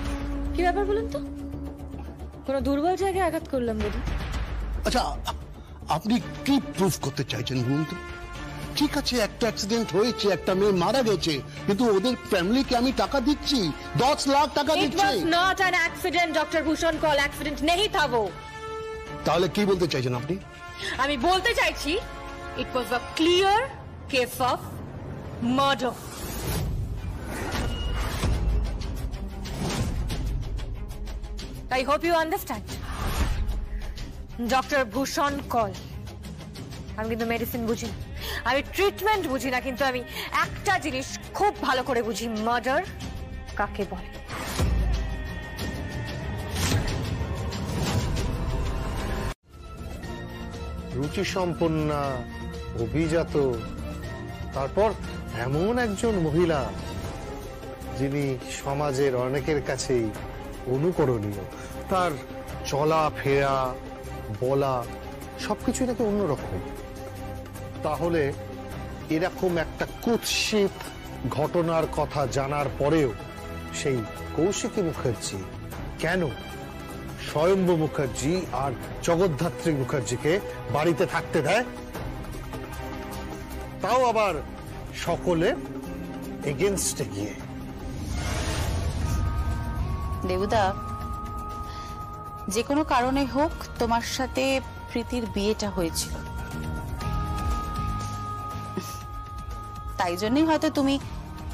কি ব্যাপার বলুন তো? কোনো দুর্বল জায়গায় আঘাত করলাম বোধ। আচ্ছা, আপনি কি প্রুফ করতে চাইছেন বলুন তো? ঠিক আছে একটা অ্যাক্সিডেন্ট হয়েছে, একটা মেয়ে মারা গেছে, কিন্তু ওদের ফ্যামিলিকে আমি টাকা দিচ্ছি, 10 লাখ টাকা It দিচ্ছি। was not an accident, Dr. Bhushan Kaul. Accident नहीं था वो। তাহলে কি বলতে চাইছেন আপনি? আমি বলতে চাইছি, it was a clear case of murder. I hope you understand. Dr. Bhushan Kaul. আমি কিন্তু মেডিসিন বুঝি না, আমি ট্রিটমেন্ট বুঝি না, কিন্তু আমি একটা জিনিস খুব ভালো করে বুঝি, মার্ডার কাকে বলে। রুচি সম্পন্না, অভিজাত, তারপর এমন একজন মহিলা যিনি সমাজের অনেকের কাছেই অনুকরণীয়। তার চলা ফেরা বলা সবকিছু নাকি অন্যরকম। তাহলে এরকম একটা কুৎসিত ঘটনার কথা জানার পরেও সেই কৌশিকী মুখার্জি কেন স্বয়ম্ভু মুখার্জি আর জগদ্ধাত্রী মুখার্জিকে বাড়িতে থাকতে দেয়, তাও আবার সকলে এগেনস্টে গিয়ে? দেবুদা, যে কোনো কারণে হোক তোমার সাথে প্রীতির বিয়েটা হয়েছিল, তাই জন্যই হয়তো তুমি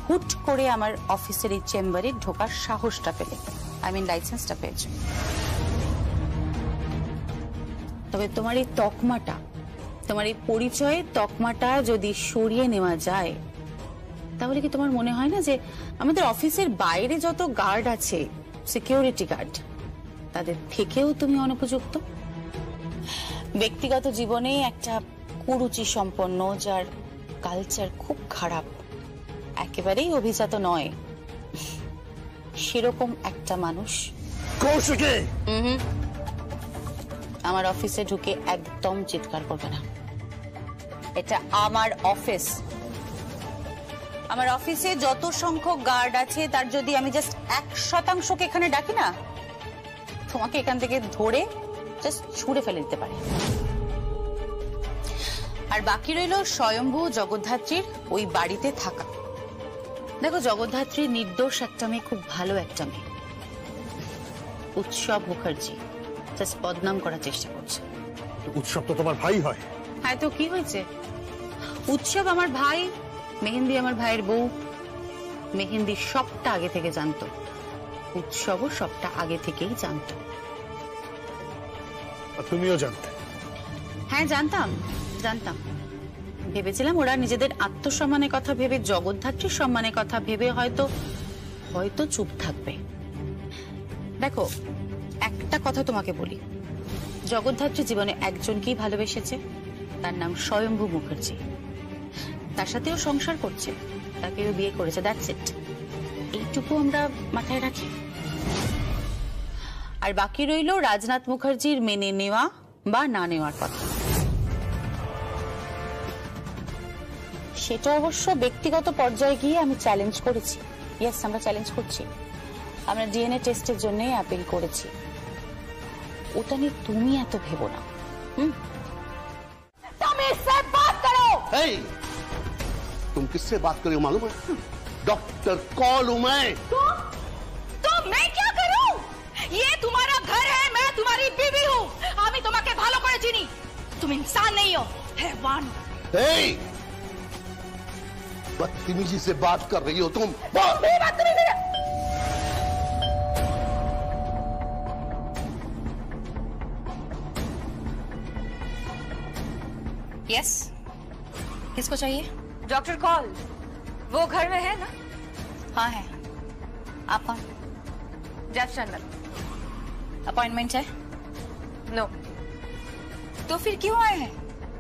হুট করে আমার অফিসের এই চেম্বারে ঢোকার সাহসটা পেলে, লাইসেন্সটা পেয়েছো। তবে তোমার এই তকমাটা, তোমার এই পরিচয়ে তকমাটা যদি সরিয়ে নেওয়া যায়, তাহলে কি তোমার মনে হয় না যে আমাদের অফিসের বাইরে যত গার্ড আছে, সিকিউরিটি গার্ড, তাদের থেকেও তুমি অনুপযুক্ত? ব্যক্তিগত জীবনে একটা কুরুচি সম্পন্ন, যার কালচার খুব খারাপ, একেবারেই অভিজাত নয়, সেরকম একটা মানুষ কৌশিকী আমার অফিসে ঢুকে একদম চিৎকার করবে না। এটা আমার অফিস। আমার অফিসে যত সংখ্যক গার্ড আছে, তার যদি আমি জাস্ট 1% এখানে ডাকি না, তোমাকে এখান থেকে ধরে জাস্ট ছুঁড়ে ফেলে দিতে পারে। আর বাকি রইল স্বয়ম্ভু জগদ্ধাত্রীর ওই বাড়িতে থাকা। দেখো, জগদ্ধাত্রী নির্দোষ একটা মেয়ে, খুব ভালো একটা মেয়ে। উৎসব মুখার্জি জাস্ট বদনাম করার চেষ্টা করছে। উৎসব তো তোমার ভাই হয়। হ্যাঁ, তো কি হয়েছে? উৎসব আমার ভাই, মেহেন্দি আমার ভাইয়ের বউ। মেহেন্দি সবটা আগে থেকে জানতো, উৎসবও সবটা আগে থেকেই জানতো। তুমিও জানতে? হ্যাঁ, জানতাম। ভেবেছিলাম ওরা নিজেদের আত্মসম্মানের কথা ভেবে, জগদ্ধাত্রীর সম্মানের কথা ভেবে হয়তো চুপ থাকবে। দেখো, একটা কথা তোমাকে বলি, জগদ্ধাত্রী জীবনে একজনকেই ভালোবেসেছে, তার নাম স্বয়ম্ভু মুখার্জি। তার সাথেও সংসার করছে, তাকেও বিয়ে করেছে, দ্যাটস ইট। এইটুকু আমরা মাথায় রাখি। আর বাকি রইল রাজনাথ মুখার্জির মেনে নেওয়া বা না নেওয়ার কথা। সেটা অবশ্য ব্যক্তিগত পর্যায়ে গিয়ে আমি চ্যালেঞ্জ করেছি। ইয়েস, আমরা চ্যালেঞ্জ করছি। আমরা ডিএনএ টেস্টের জন্য অ্যাপিল করেছি। ওটা নিয়ে তুমি এত ভেবো না। Hey, तुम किससे बात कर रही हो मालूम है? डॉक्टर कॉल हूं मैं। तो मैं क्या करूं? ये तुम्हारा घर है, मैं तुम्हारी बीवी हूँ। আমি তোমাকে ভালো করে চিনি। तुम इंसान नहीं हो, हैवान। Hey, बदतमीजी से बात कर रही हो तुम। यस, किसको चाहिए? डॉक्टर कॉल, वो घर में है ना? हाँ है। आप कौन? जेफ शंडल। अपॉइंटमेंट है? नो। तो फिर क्यों आए हैं?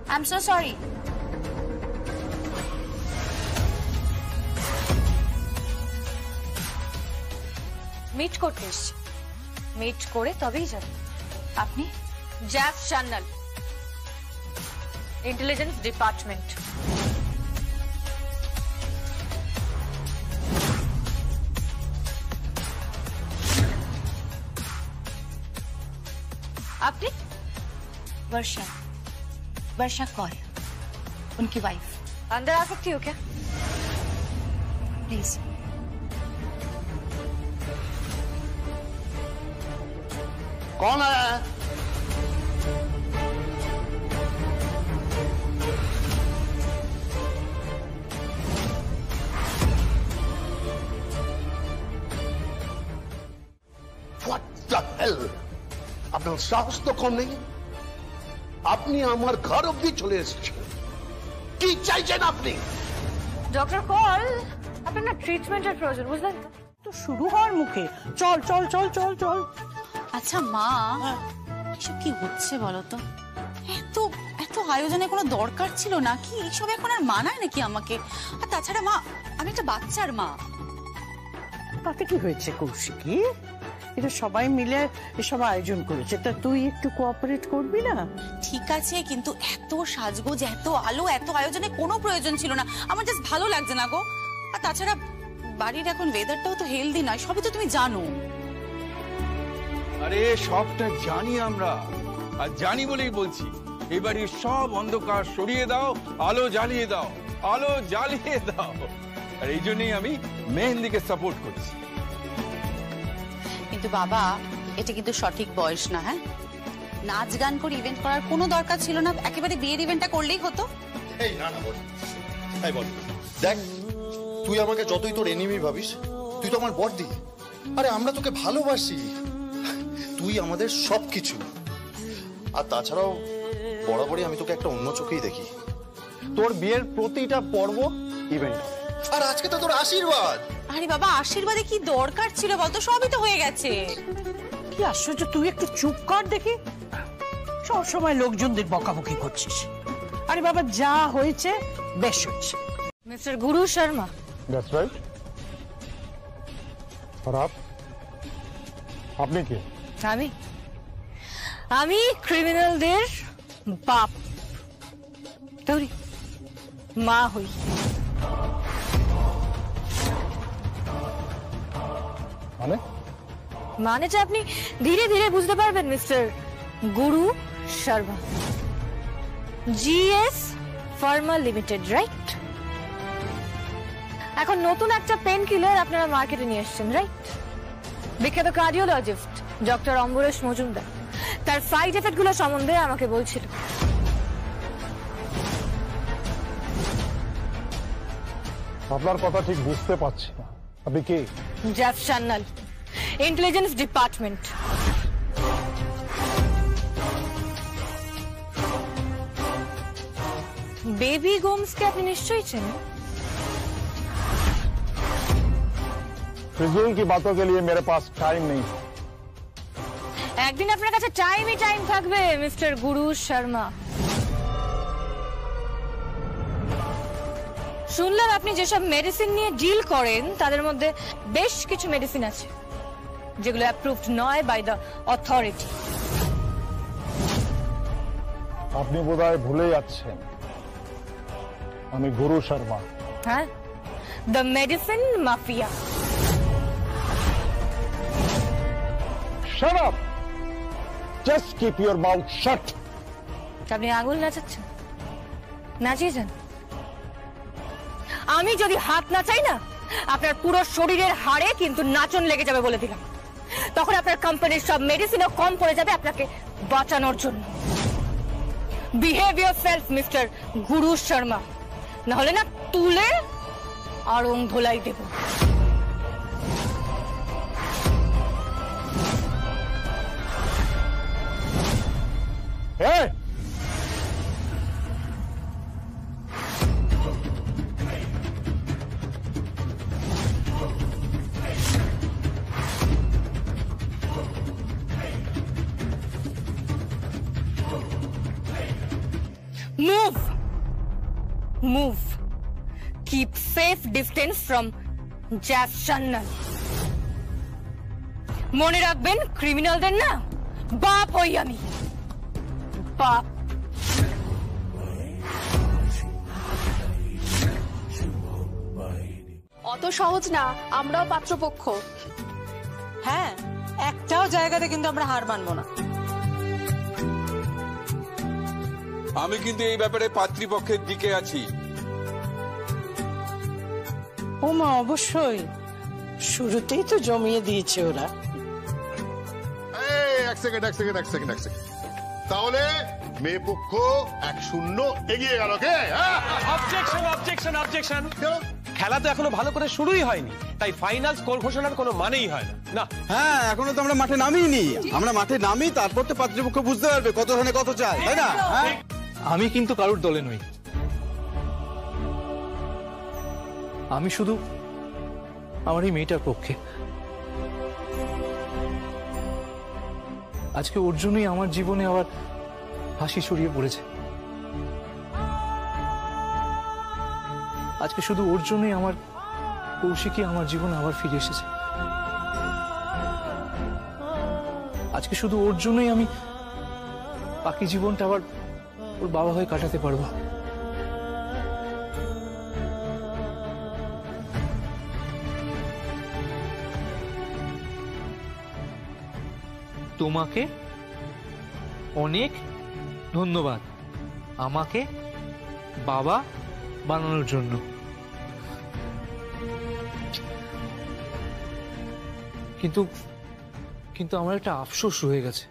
I am so sorry. Meet করতে এসছি, মিট করে তবেই যাবে। আপনি? Jeff Sanyal, intelligence department. आपने? वर्षा कौल, उनकी वाइफ। अंदर आ सकती हो क्या प्लीज? कौन आया है? What the hell? আপনার সাহস তো কম নেই। আপনি আমার ঘর অব্দি চলে এসেছেন, কি চাইছেন আপনি? ডক্টর কল, আপনার না ট্রিটমেন্টের প্রয়োজন, বুঝলেন তো? শুরু হওয়ার মুখে চল চল চল চল চল। আচ্ছা মা, এসব কি হচ্ছে বলো তো? এত এত আয়োজনের কোনো দরকার ছিল না কি? এইসব এখন আর মানায় নাকি আমাকে? আর তাছাড়া মা, আমি একটা বাচ্চার মা। তাতে কি হয়েছে কৌশিকী? এটা সবাই মিলে এসব আয়োজন করেছে, তা তুই একটু কোঅপারেট করবি না? ঠিক আছে, কিন্তু এত সাজগোজ, এত আলো, এত আয়োজনে কোনো প্রয়োজন ছিল না। আমার জাস্ট ভালো লাগছে না গো। আর তাছাড়া বাড়ির এখন ওয়েদারটাও তো হেলদি নয়, সবই তো তুমি জানো। আরে সবটা জানি আমরা, আর জানি বলেই বলছি, এই বাড়ির সব অন্ধকার সরিয়ে দাও, আলো জ্বালিয়ে দাও, আলো জ্বালিয়ে দাও। আর এই জন্যই আমি মেহেন্দিকে সাপোর্ট করছি। কিন্তু বাবা, এটা কিন্তু সঠিক বয়স না। হ্যাঁ, নাচ গান করে ইভেন্ট করার কোনো দরকার ছিল না, একেবারে বিয়ের ইভেন্টটা করলেই হতো। এই না না বল, এই বল, দেখ তুই আমাকে যতই তোর এনিমি ভাবিস, তুই তো আমার বড়দি। আরে আমরা তোকে ভালোবাসি, তুই আমাদের সবকিছু। আর তাছাড়াও বরাবরই আমি তোকে একটা অন্য চোখেই দেখি। তোর বিয়ের প্রতিটা পর্ব ইভেন্ট, আর আজকে তো তোর আশীর্বাদ। আরে বাবা, আশীর্বাদে কি দরকার ছিল বলতো? সবই তো হয়ে গেছে। কি আশ্চর্য, তুই একটু চুপ কর দেখি। সব সময় লোকজনদের বকাবকি করছিস। আরে বাবা, যা হয়েছে বেশ হয়েছে। Mister Guru Sharma. That's right. আর আপনি কে? আমি ক্রিমিনালদের বাপ তৈরি মা হই। মানেটা আপনি ধীরে ধীরে বুঝতে পারবেন মিস্টার গুরু Sharma. GS Pharma limited, right? এখন নতুন একটা পেন কিলার আপনারা মার্কেটে নিয়ে এসেছেন, রাইট? বিখ্যাত কার্ডিওলজিস্ট ডক্টর অম্বরেশ মজুমদার তার সাইড এফেক্ট গুলো সম্বন্ধে আমাকে বলছিল। আপনার কথা ঠিক বুঝতে পারছি না, আপনি কে? Jeff Sanyal, intelligence department. Baby গোমসকে আপনি নিশ্চয়ই চেনেন। फिजूल की बातों के लिए मेरे पास टाइम नहीं। একদিন আপনার কাছে টাইমই টাইম থাকবে মিস্টার গুরু শর্মা। শুনলাম আপনি যেসব মেডিসিন নিয়ে ডিল করেন তাদের মধ্যে বেশ কিছু মেডিসিন আছে যেগুলো অ্যাপ্রুভড নয় বাই দ্য অথরিটি। আপনি বোধহয় ভুলে যাচ্ছেন, আমি গুরু শর্মা। হ্যাঁ, the medicine mafia. Shut up! Just keep your mouth shut. আপনি আঙুল নাচাচ্ছেন, নাচিয়ে যান। আমি যদি হাত নাচাই না, আপনার পুরো শরীরের হাড়ে কিন্তু নাচন লেগে যাবে বলে দিলাম। তখন আপনার কোম্পানির সব মেডিসিনও কম পড়ে যাবে আপনাকে বাঁচানোর জন্য। বিহেভ ইয়োরসেলফ মিস্টার গুরু শর্মা, না হলে না তুলে আড়ং ধোলাই দেব। Hey! Move! Move! Keep safe distance from Jeff Shannon. মনে রাখবেন, ক্রিমিনালদের না বাপ হই আমি, বাপ। অত সহজ না, আমরাও পাত্রপক্ষ। হ্যাঁ, একটাও জায়গাতে কিন্তু আমরা হার মানবো না। আমি কিন্তু এই ব্যাপারে পাত্রীপক্ষের দিকে আছি। ও মা, অবশ্যই শুরুতেই তো জমিয়ে দিয়েছে ওরা। এক সেকেন্ড তাহলে মেয়ে পক্ষ 1-0 এগিয়ে গেল। কে? অবজেকশন। খেলা তো এখনো ভালো করে শুরুই হয়নি, তাই ফাইনাল স্কোর ঘোষণার কোনো মানেই হয় না। হ্যাঁ, এখনো তো আমরা মাঠে নামিনি। আমরা মাঠে নামি, তারপর তো পাত্রপক্ষ বুঝতে পারবে কত রানে কত চায়, তাই না? আমি কিন্তু কারুর দলে নই, আমি শুধু আমার এই মেয়েটার পক্ষে। আজকে ওর জন্যই আমার জীবনে আবার হাসি ছড়িয়ে পড়েছে। আজকে শুধু ওর জন্যই আমার কৌশিকী আমার জীবনে আবার ফিরে এসেছে। আজকে শুধু ওর জন্যই আমি বাকি জীবনটা আবার ওর বাবা হয়ে কাটাতে পারবো। তোমাকে অনেক ধন্যবাদ আমাকে বাবা বানানোর জন্য। কিন্তু কিন্তু আমার একটা আফসোস রয়ে গেছে।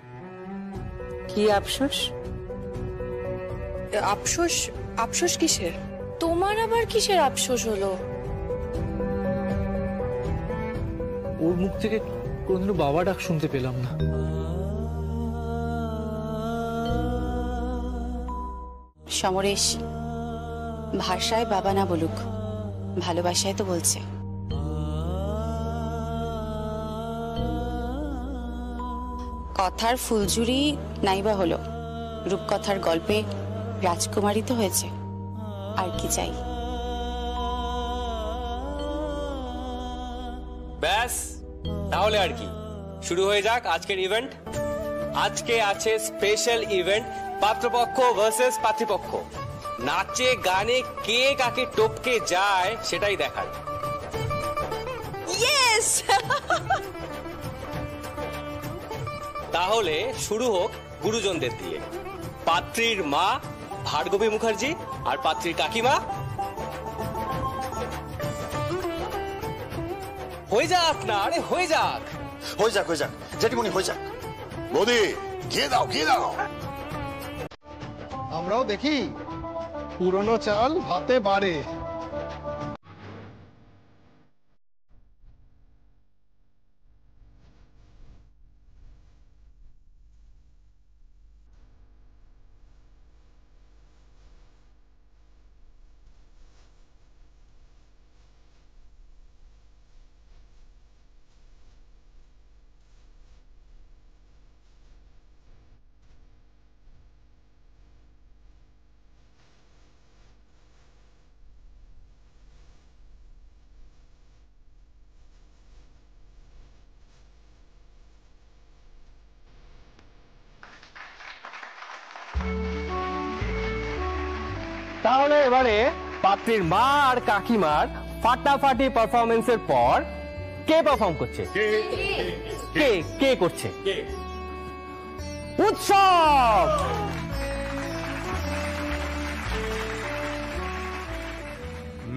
কি আফসোস? আফসোস কিসের? তোমার আবার কিসের আফসোস হলো? ওর মুখ থেকে কোনদিনও বাবা ডাক শুনতে পেলাম না। সমরেশ ভাষায় বাবা না বলুক, ভালোবাসায় তো বলছে। কথার ফুলঝুরি নাইবা হলো, রূপকথার গল্পে রাজকুমারী তো হয়েছে, আর কি চাই? ব্যাস, তাহলে আর কি, শুরু হয়ে যাক আজকের ইভেন্ট। আজকে আছে স্পেশাল ইভেন্ট, পাত্রপক্ষ ভার্সেস পাত্রীপক্ষ। নাচে গানে কে কাকে টপকে যায় সেটাই দেখার। ইয়েস! তাহলে শুরু হোক গুরুজনদের দিয়ে। পাত্রীর মা ভার্গবী মুখার্জি আর পাত্রীর কাকিমা। হয়ে যাক না, আরে হয়ে যাক। জেঠিমণি হয়ে যাক। বৌদি ঘিয়ে দাও। আমরাও দেখি পুরনো চাল ভাতে বাড়ে। তাহলে এবারে পাত্রীর মা আর কাকিমার ফাটাফাটি পারফরমেন্সের পর কে পারফর্ম করছে? কে করছে? উৎসব।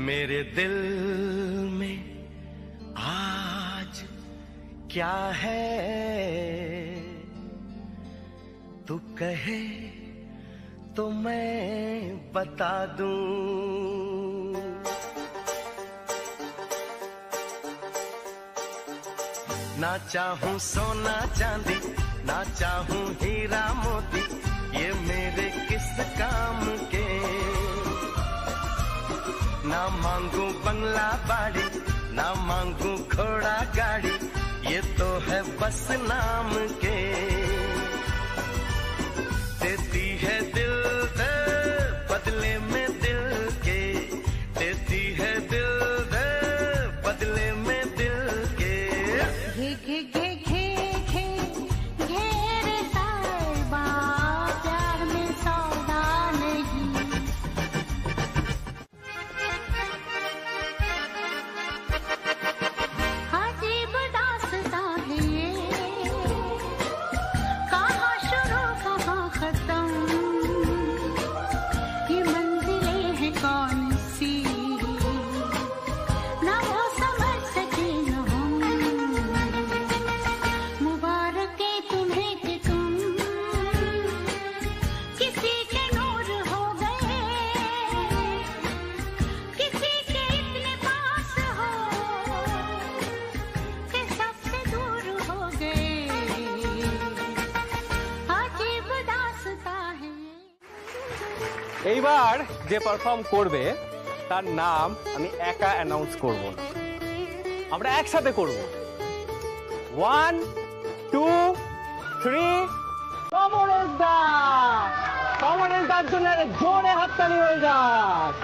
मेरे दिल में आज क्या है तू कहे तो मैं बता दूं। ना चाहूं सोना चांदी, ना चाहूं हीरा मोती, ये मेरे किस काम के। ना मांगू बंगला बाड़ी, ना मांगू घोड़ा गाड़ी, ये तो है बस नाम के। देती है दिल दे बदले में दिल के, देती है दिल दे बदले में दिल के। घे घे घे घे घे घेरे साहिबा प्यार में सौदा नहीं। अजीब दास्तां है ये, এইবার যে পারফর্ম করবে তার নাম আমি একা অ্যানাউন্স করব না, আমরা একসাথে করব। 1 2 3 কমরেশ দা, কমরেশ দার জন্য জোরে হাততালি হয়ে যাক।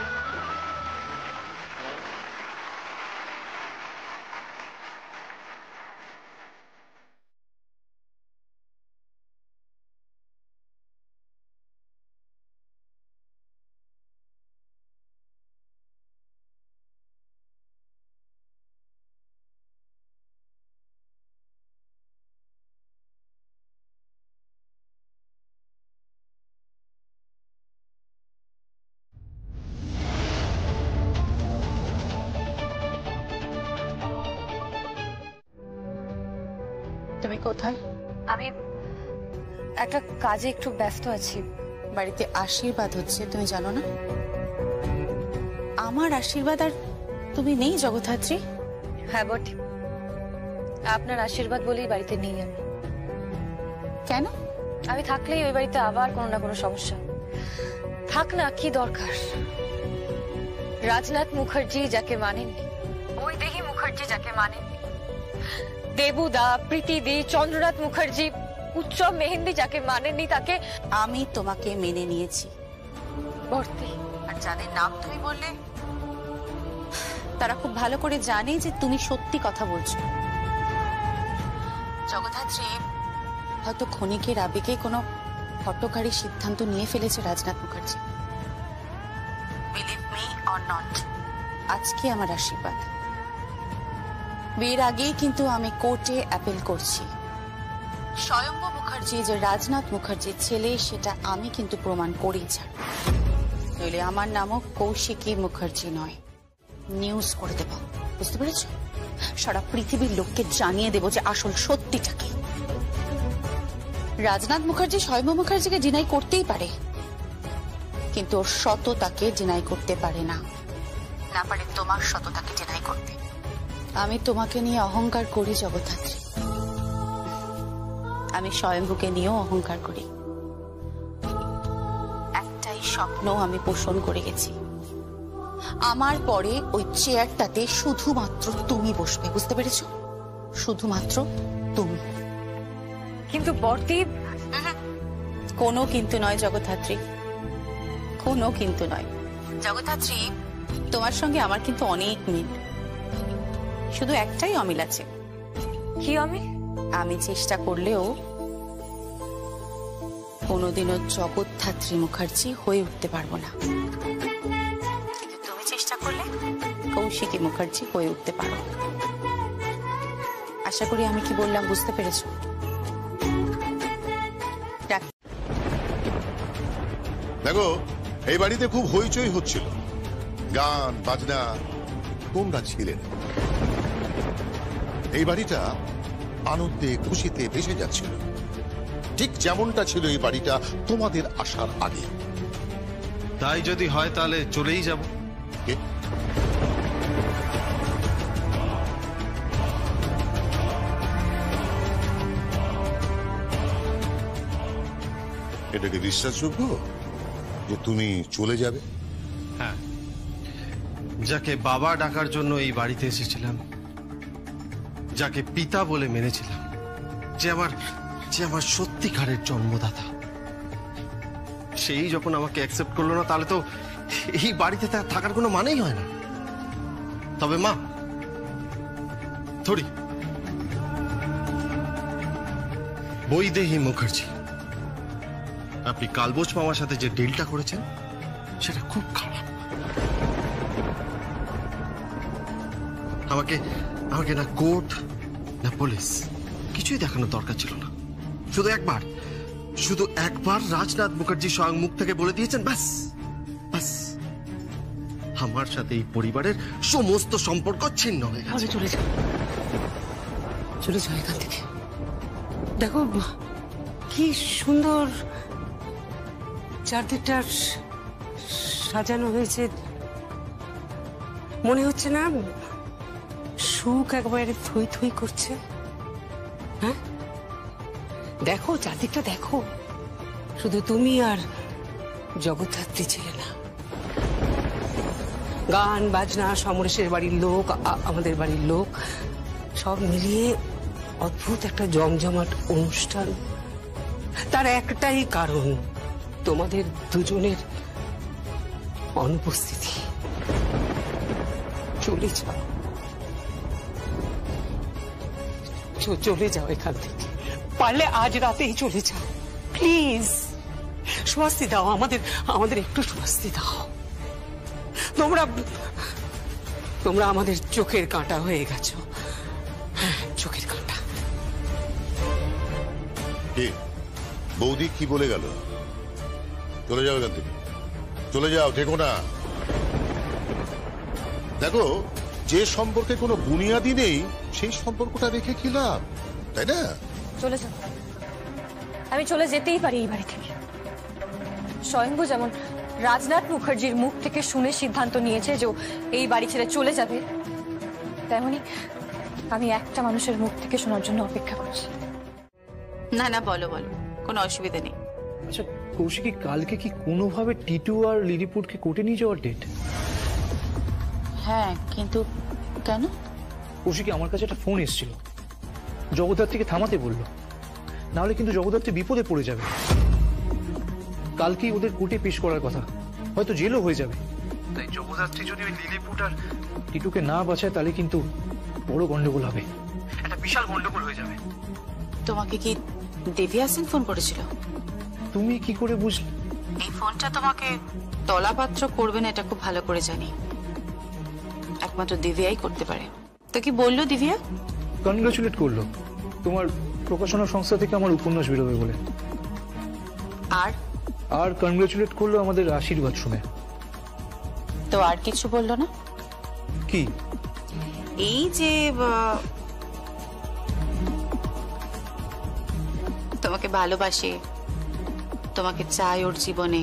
তুমি কোথায়? আমি একটা কাজে একটু ব্যস্ত আছি। বাড়িতে আশীর্বাদ হচ্ছে, তুমি জানো না? আমার আশীর্বাদ আর তুমি নেই জগদ্ধাত্রী? হ্যাঁ বটে, আপনার আশীর্বাদ বলেই বাড়িতে নেই আমি। কেন? আমি থাকলেই ওই বাড়িতে আবার কোনো না কোনো সমস্যা। থাক না, কি দরকার? রাজনাথ মুখার্জি যাকে মানেননি, বৈদেহী মুখার্জি যাকে মানেননি, দেবুদা, প্রীতিদি, চন্দ্রনাথ মুখার্জি, উৎসব মেহেন্দি যাকে মানেননি, তাকে আমি তোমাকে মেনে নিয়েছি। ভর্তি। আর যাদের নাম তুমি বললে তারা খুব ভালো করে জানে যে তুমি সত্যি কথা বলছো। জগদ্ধাত্রী, হয়তো ক্ষণিকের আবেগে কোনো হটকারী সিদ্ধান্ত নিয়ে ফেলেছে Rajnath Mukherjee. Believe me or not, আজকে আমার আশীর্বাদ। বিয়ের আগেই কিন্তু আমি কোর্টে অ্যাপিল করছি। স্বয়ম্ভু মুখার্জি যে রাজনাথ মুখার্জির ছেলে সেটা আমি কিন্তু প্রমাণ করেই ছাড়ব। নইলে আমার নামও কৌশিকী মুখার্জি নয়, নিউজ করে দেব, বুঝতে পেরেছ? সারা পৃথিবীর লোককে জানিয়ে দেব যে আসল সত্যিটা কি। রাজনাথ মুখার্জি স্বয়ম্ভু মুখার্জিকে ডিনাই করতেই পারে, কিন্তু ওর সততাকে ডিনাই করতে পারে না। না পারে তোমার সততাকে ডিনাই করতে। আমি তোমাকে নিয়ে অহংকার করি জগদ্ধাত্রী, আমি স্বয়ম্ভুকে নিয়েও অহংকার করি। একটাই স্বপ্ন আমি পোষণ করে গেছি, আমার পরে ওই চেয়ারটাতে শুধুমাত্র তুমি বসবে, বুঝতে পেরেছো? শুধুমাত্র তুমি। কিন্তু বর্দীপ, কোনো কিন্তু নয় জগদ্ধাত্রী, কোনো কিন্তু নয় জগদ্ধাত্রী। তোমার সঙ্গে আমার কিন্তু অনেক মিল, শুধু একটাই অমিল আছে। কি অমিল? আমি চেষ্টা করলেও কোনোদিনও জগদ্ধাত্রী মুখার্জি হয়ে উঠতে পারবো না, কিন্তু তুমি চেষ্টা করলে কৌশিকী মুখার্জি হয়ে উঠতে পারো। আশা করি আমি কি বললাম বুঝতে পেরেছো? দেখো, এই বাড়িতে খুব হইচই হচ্ছিল, গান বাজনা, তোমরা ছিলেন। এই বাড়িটা আনন্দে খুশিতে ভেসে যাচ্ছিল, ঠিক যেমনটা ছিল এই বাড়িটা তোমাদের আসার আগে। তাই যদি হয় তাহলে চলেই যাব। এটা কি বিশ্বাসযোগ্য যে তুমি চলে যাবে? হ্যাঁ, যাকে বাবা ডাকার জন্য এই বাড়িতে এসেছিলাম, যাকে পিতা বলে মেনেছিলাম, যে আমার সত্যিকারের জন্মদাতা, সেই যখন আমাকে অ্যাকসেপ্ট করলো না, তাহলে তো এই বাড়িতে থাকার কোনো মানেই হয় না। তবে মা, থোড়ি বৈদেহী মুখার্জি, আপনি কালবোজ মামার সাথে যে ডিলটা করেছেন সেটা খুব খারাপ। আমাকে না কোর্ট না পুলিশ কিছুই দেখানোর দরকার ছিল না। শুধু একবার রাজনাথ মুখার্জি স্বয়ং মুখ থেকে বলে দিয়েছেন, ব্যাস ব্যাস, আমার সাথে এই পরিবারের সমস্ত সম্পর্ক ছিন্ন হয়ে গেছে। চলে যাও, চলে যাও এখান থেকে। দেখো কি সুন্দর চারদিকটা সাজানো হয়েছে, মনে হচ্ছে না সুখ একবারে থই থই করছে? হ্যাঁ, দেখো চারদিকটা দেখো, শুধু তুমি আর জগদ্ধাত্রী ছেলে না। গান বাজনা, সমরেশের বাড়ির লোক, আমাদের বাড়ির লোক সব মিলিয়ে অদ্ভুত একটা জমজমাট অনুষ্ঠান। তার একটাই কারণ, তোমাদের দুজনের অনুপস্থিতি। চলে যাও, চলে যাও এখান থেকে। পারলে আজ রাতেই চলে যাও প্লিজ। স্বস্তি দাও আমাদের একটু স্বস্তি দাও। তোমরা আমাদের চোখের কাঁটা হয়ে গেছো। হ্যাঁ, চোখের কাঁটা। বৌদি কি বলে গেল? চলে যাও এখান থেকে, চলে যাও, থেকো না। দেখো, যে সম্পর্কে কোনো বুনিয়াদি নেই সেই সম্পর্কটা রেখে কি লাভ, তাই না? চলে যাও, আমি চলে যেতেই পারি এই বাড়ি থেকে। স্বয়ংভু যেমন রাজনাথ মুখার্জির মুখ থেকে শুনে সিদ্ধান্ত নিয়েছে যে এই বাড়ি ছেড়ে চলে যাবে, তেমনি আমি একটা মানুষের মুখ থেকে শোনার জন্য অপেক্ষা করছি। না না, বলো বলো, কোনো অসুবিধা নেই। আচ্ছা কৌশিকী, কালকে কি কোনোভাবে টিটু আর লিলিপুটকে কোর্টে নিয়ে যাওয়ার ডেট? হ্যাঁ, কিন্তু কেন? কৌশিকী, আমার কাছে একটা ফোন এসেছিল, জগদ্ধাত্রীকে থামাতে বললো, নাহলে কিন্তু জগদ্ধাত্রী বিপদে পড়ে যাবে। কালকেই ওদের কোর্টে পেশ করার কথা, হয়তো জেলও হয়ে যাবে। তাই জগদ্ধাত্রী যদি ওই লিলিপুট আর টিটুকে না বাঁচায় তাহলে কিন্তু বড় গন্ডগোল হবে, একটা বিশাল গন্ডগোল হয়ে যাবে। তোমাকে কি দেবিয়াসেন ফোন করেছিল? তুমি কি করে বুঝলে? এই ফোনটা তোমাকে তলাপাত্র করবে না এটা খুব ভালো করে জানি। একমাত্র দিব্যাই করতে পারে। তো কি বললো দিব্যা? কনগ্রাচুলেট করলো তোমার প্রকাশনা সংস্থা থেকে আমার উপন্যাস বেরোবে বলে। আর কনগ্রাচুলেট করলো আমাদের আশীর্বাদ শুনে। তো আর কিছু বললো না? কি? এই যে তোমাকে ভালোবাসে, তোমাকে চায় ওর জীবনে।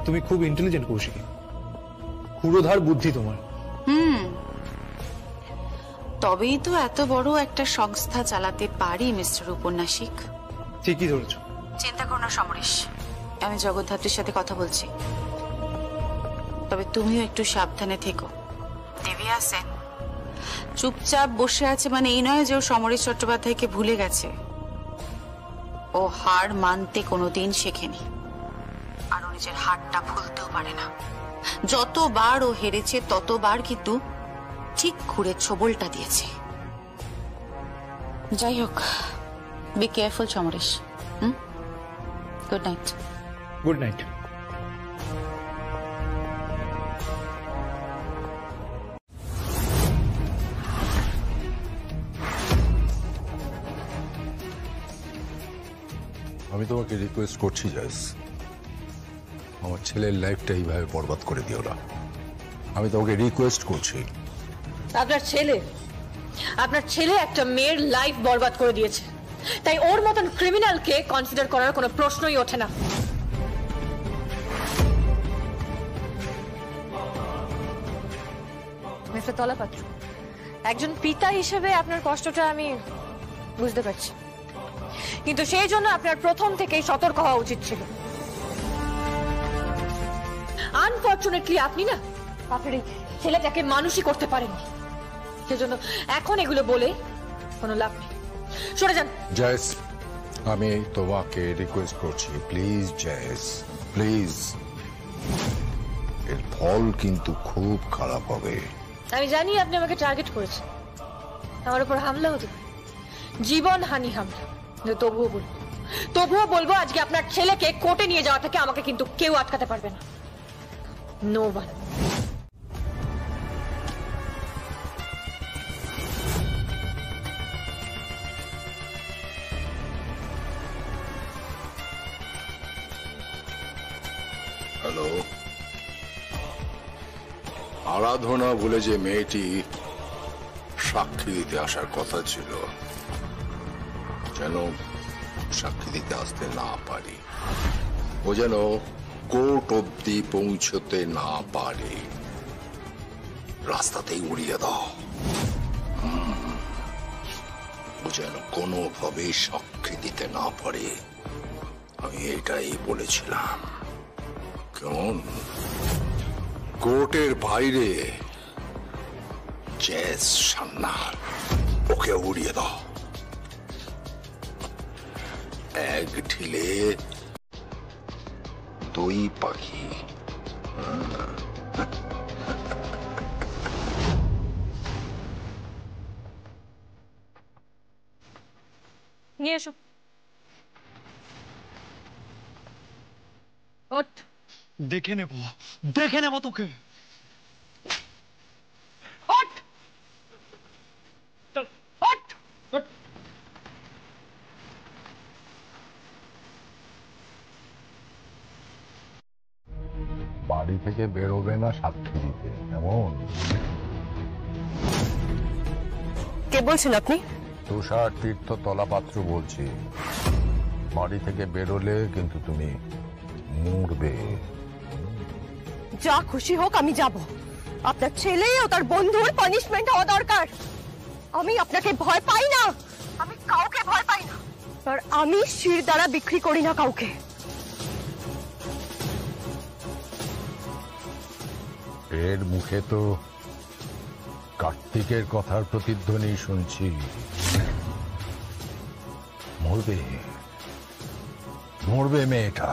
তুমি খুব ইন্টেলিজেন্ট কৌশিকী, পুরোধার বুদ্ধি তোমার। তবেই তো এত বড় একটা সংস্থা চালাতে পারি মিস্টার উপন্যাসিক। ঠিকই ধরেছ। চিন্তা করো না সমরেশ, আমি জগদ্ধাত্রীর সাথে কথা বলছি। তবে তুমিও একটু সাবধানে থেকো। দেবিয়া সেন চুপচাপ বসে আছে মানে এই নয় যে ও সমরেশ চট্টোপাধ্যায়কে ভুলে গেছে। ও হার মানতে কোনোদিন শেখেনি, আর ও নিজের হারটা ভুলতেও পারে না। যতবার ও হেরেছে ততবার কিন্তু ঠিক ঘুরে ছবলটা দিয়েছে। যাই হোক, be careful Samaresh. Good night. Good night. আমি তোমাকে রিকোয়েস্ট করছি জায়েজ, আমার ছেলের লাইফটা এইভাবে বরবাদ করে দিও না। আমি তোমাকে রিকোয়েস্ট করছি। আপনার ছেলে একটা মেয়ের লাইফ বরবাদ করে দিয়েছে, তাই ওর মতন ক্রিমিনালকে কনসিডার করার কোনো প্রশ্নই ওঠে না। মিস্টার তলাপাত্র, একজন পিতা হিসেবে আপনার কষ্টটা আমি বুঝতে পারছি, কিন্তু সেই জন্য আপনার প্রথম থেকেই সতর্ক হওয়া উচিত ছিল। আনফরচুনেটলি আপনি না আপনার এই ছেলেটাকে মানুষই করতে পারেননি, সেজন্য এখন এগুলো বলে কোনো লাভ নেই। সরে যান। জায়েজ, আমি তোমাকে রিকোয়েস্ট করছি, প্লিজ জায়েজ, প্লিজ। এর ফল কিন্তু খুব খারাপ হবে। আমি জানি আপনি আমাকে টার্গেট করেছেন, আমার উপর হামলা হতে পারে, জীবনহানি হামলা। তবুও বলবো আজকে আপনার ছেলেকে কোর্টে নিয়ে যাওয়া থেকে আমাকে কিন্তু কেউ আটকাতে পারবে না। No one. হ্যালো, আরাধনা বলে যে মেয়েটি সাক্ষী দিতে আসার কথা ছিল, যেন সাক্ষী দিতে আসতে না পারি, ও যেন কোর্ট অব্দি পৌঁছতে না পারে, রাস্তাতেই উড়িয়ে দাও। ও যেন কোনোভাবে সাক্ষী দিতে না পারে। আমি এটাই বলেছিলাম। কেমন কোর্টের বাইরে জেস সান্যাল, ওকে উড়িয়ে দাও। এক ঢিলে দুই পাখি। নিয়ে এসো। ওঠ। দেখে নেব, দেখে নেব তোকে। ওঠ। ওঠ। ওঠ। বাড়ি থেকে বেরোবে না সাক্ষী দিতে, এমন? কে বলছেন আপনি? তুষার তীর্থ তলাপাত্র বলছি। বাড়ি থেকে বেরোলে কিন্তু তুমি মরবে। যা খুশি হোক আমি যাব। আপনার ছেলে ও তার বন্ধুর পানিশমেন্ট হওয়া দরকার। আমি আপনাকে ভয় পাই না, আমি কাউকে ভয় পাই না, আর আমি শির দ্বারা বিক্রি করি না কাউকে। এর মুখে তো কার্তিকের কথার প্রতিধ্বনি শুনছি। মরবে, মরবে মেয়েটা।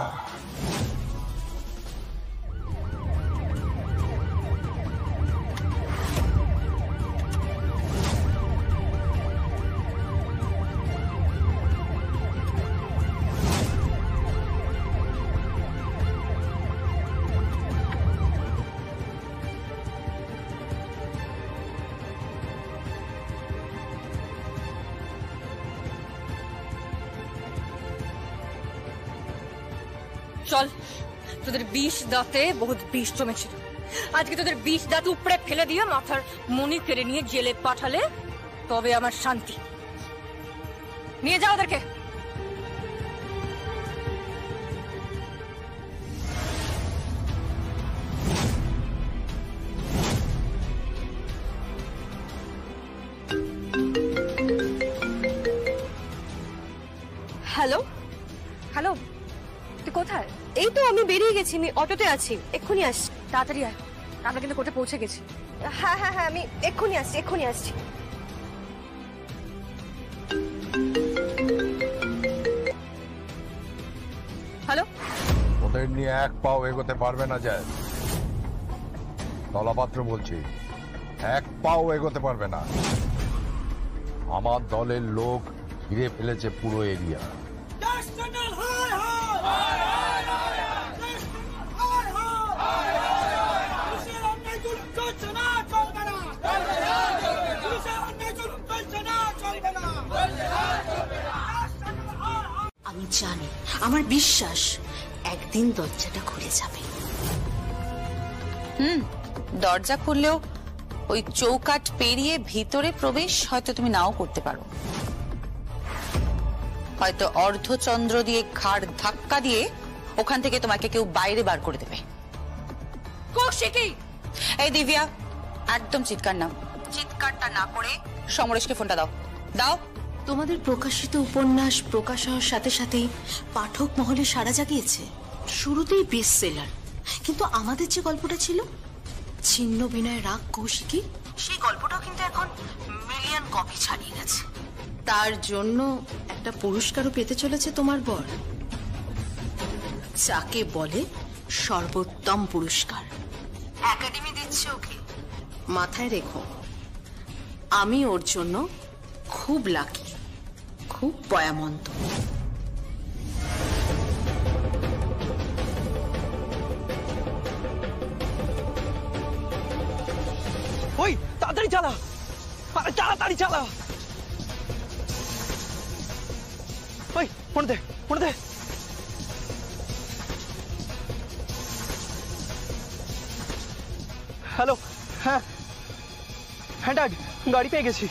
চল, তোদের 20 দাঁতে বহুত বিষ জমেছিল। আজকে তোদের 20 দাঁত উপড়ে ফেলে দিয়ে মাথার মণি কেড়ে নিয়ে জেলে পাঠালে তবে আমার শান্তি। নিয়ে যাও ওদেরকে। হ্যালো হ্যালো, তুই কোথায়? এই তো আমি বেরিয়ে গেছি, আমি অটোতে আছি, এক্ষুনি আসছি। তাড়াতাড়ি আয়, আমরা কিন্তু কোর্টে পৌঁছে গেছি। হ্যাঁ হ্যাঁ হ্যাঁ, আমি এক্ষুনি আসছি, এক্ষুনি আসছি। হ্যালো, ওদের নিয়ে এক পাও এগোতে পারবে না যায়। তলাপাত্র বলছি, এক পাও এগোতে পারবে না। আমার দলের লোক ঘিরে ফেলেছে পুরো এরিয়া। আমি জানি, আমার বিশ্বাস একদিন দরজাটা খুলে যাবে। দরজা খুললেও ওই চৌকাঠ পেরিয়ে ভিতরে প্রবেশ হয়তো তুমি নাও করতে পারো। হয়তো অর্ধচন্দ্র দিয়ে ঘাড় ধাক্কা দিয়ে ওখান থেকে তোমাকে কেউ বাইরে বার করে দেবে। কৌশিকী, এই দিব্যা, একদম চিৎকার না, চিৎকারটা না করে সমরেশকে ফোনটা দাও। দাও। তোমাদের প্রকাশিত উপন্যাস প্রকাশ হওয়ার সাথে সাথেই পাঠক মহলে সাড়া জাগিয়েছে। শুরুতেই বেস্ট সেলার, কিন্তু আমাদের যে গল্পটা ছিল ছিন্ন বিনয় রাগ কৌশিকী, সেই গল্পটাও কিন্তু এখন মিলিয়ন কপি ছাড়িয়ে গেছে। তার জন্য একটা পুরস্কারও পেতে চলেছে তোমার বর, যাকে বলে সর্বোত্তম পুরস্কার। একাডেমি দিচ্ছে ওকে, মাথায় রেখো। আমি ওর জন্য খুব লাকি, খুব পয়ামন্ত। ওই তাড়াতাড়ি চালা, আরে তাড়াতাড়ি চালা। ওই ফোন দে, ফোন দে। হ্যালো, হ্যাঁ হ্যাঁ ড্যাড, গাড়ি পেয়ে গেছি।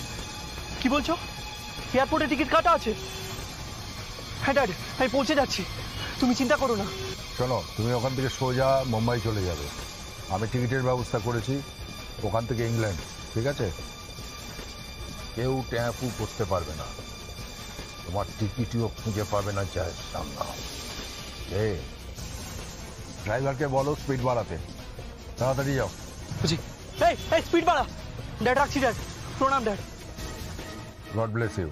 কি বলছো? এয়ারপোর্টে টিকিট কাটা আছে? হ্যাঁ ড্যাড, আমি পৌঁছে যাচ্ছি, তুমি চিন্তা করো না। শোনো, তুমি ওখান থেকে সোজা মুম্বাই চলে যাবে। আমি টিকিটের ব্যবস্থা করেছি, ওখান থেকে ইংল্যান্ড, ঠিক আছে? কেউ ট্যাপু করতে পারবে না, তোমার টিকিটও খুঁজে পাবে না যায় সামনা। ড্রাইভারকে বলো স্পিড বাড়াতে, তাড়াতাড়ি যাও। বুঝি। এই এই স্পিড বাড়া। ড্যাড রাখছি ড্যাড। প্রণাম ড্যাড। God bless you.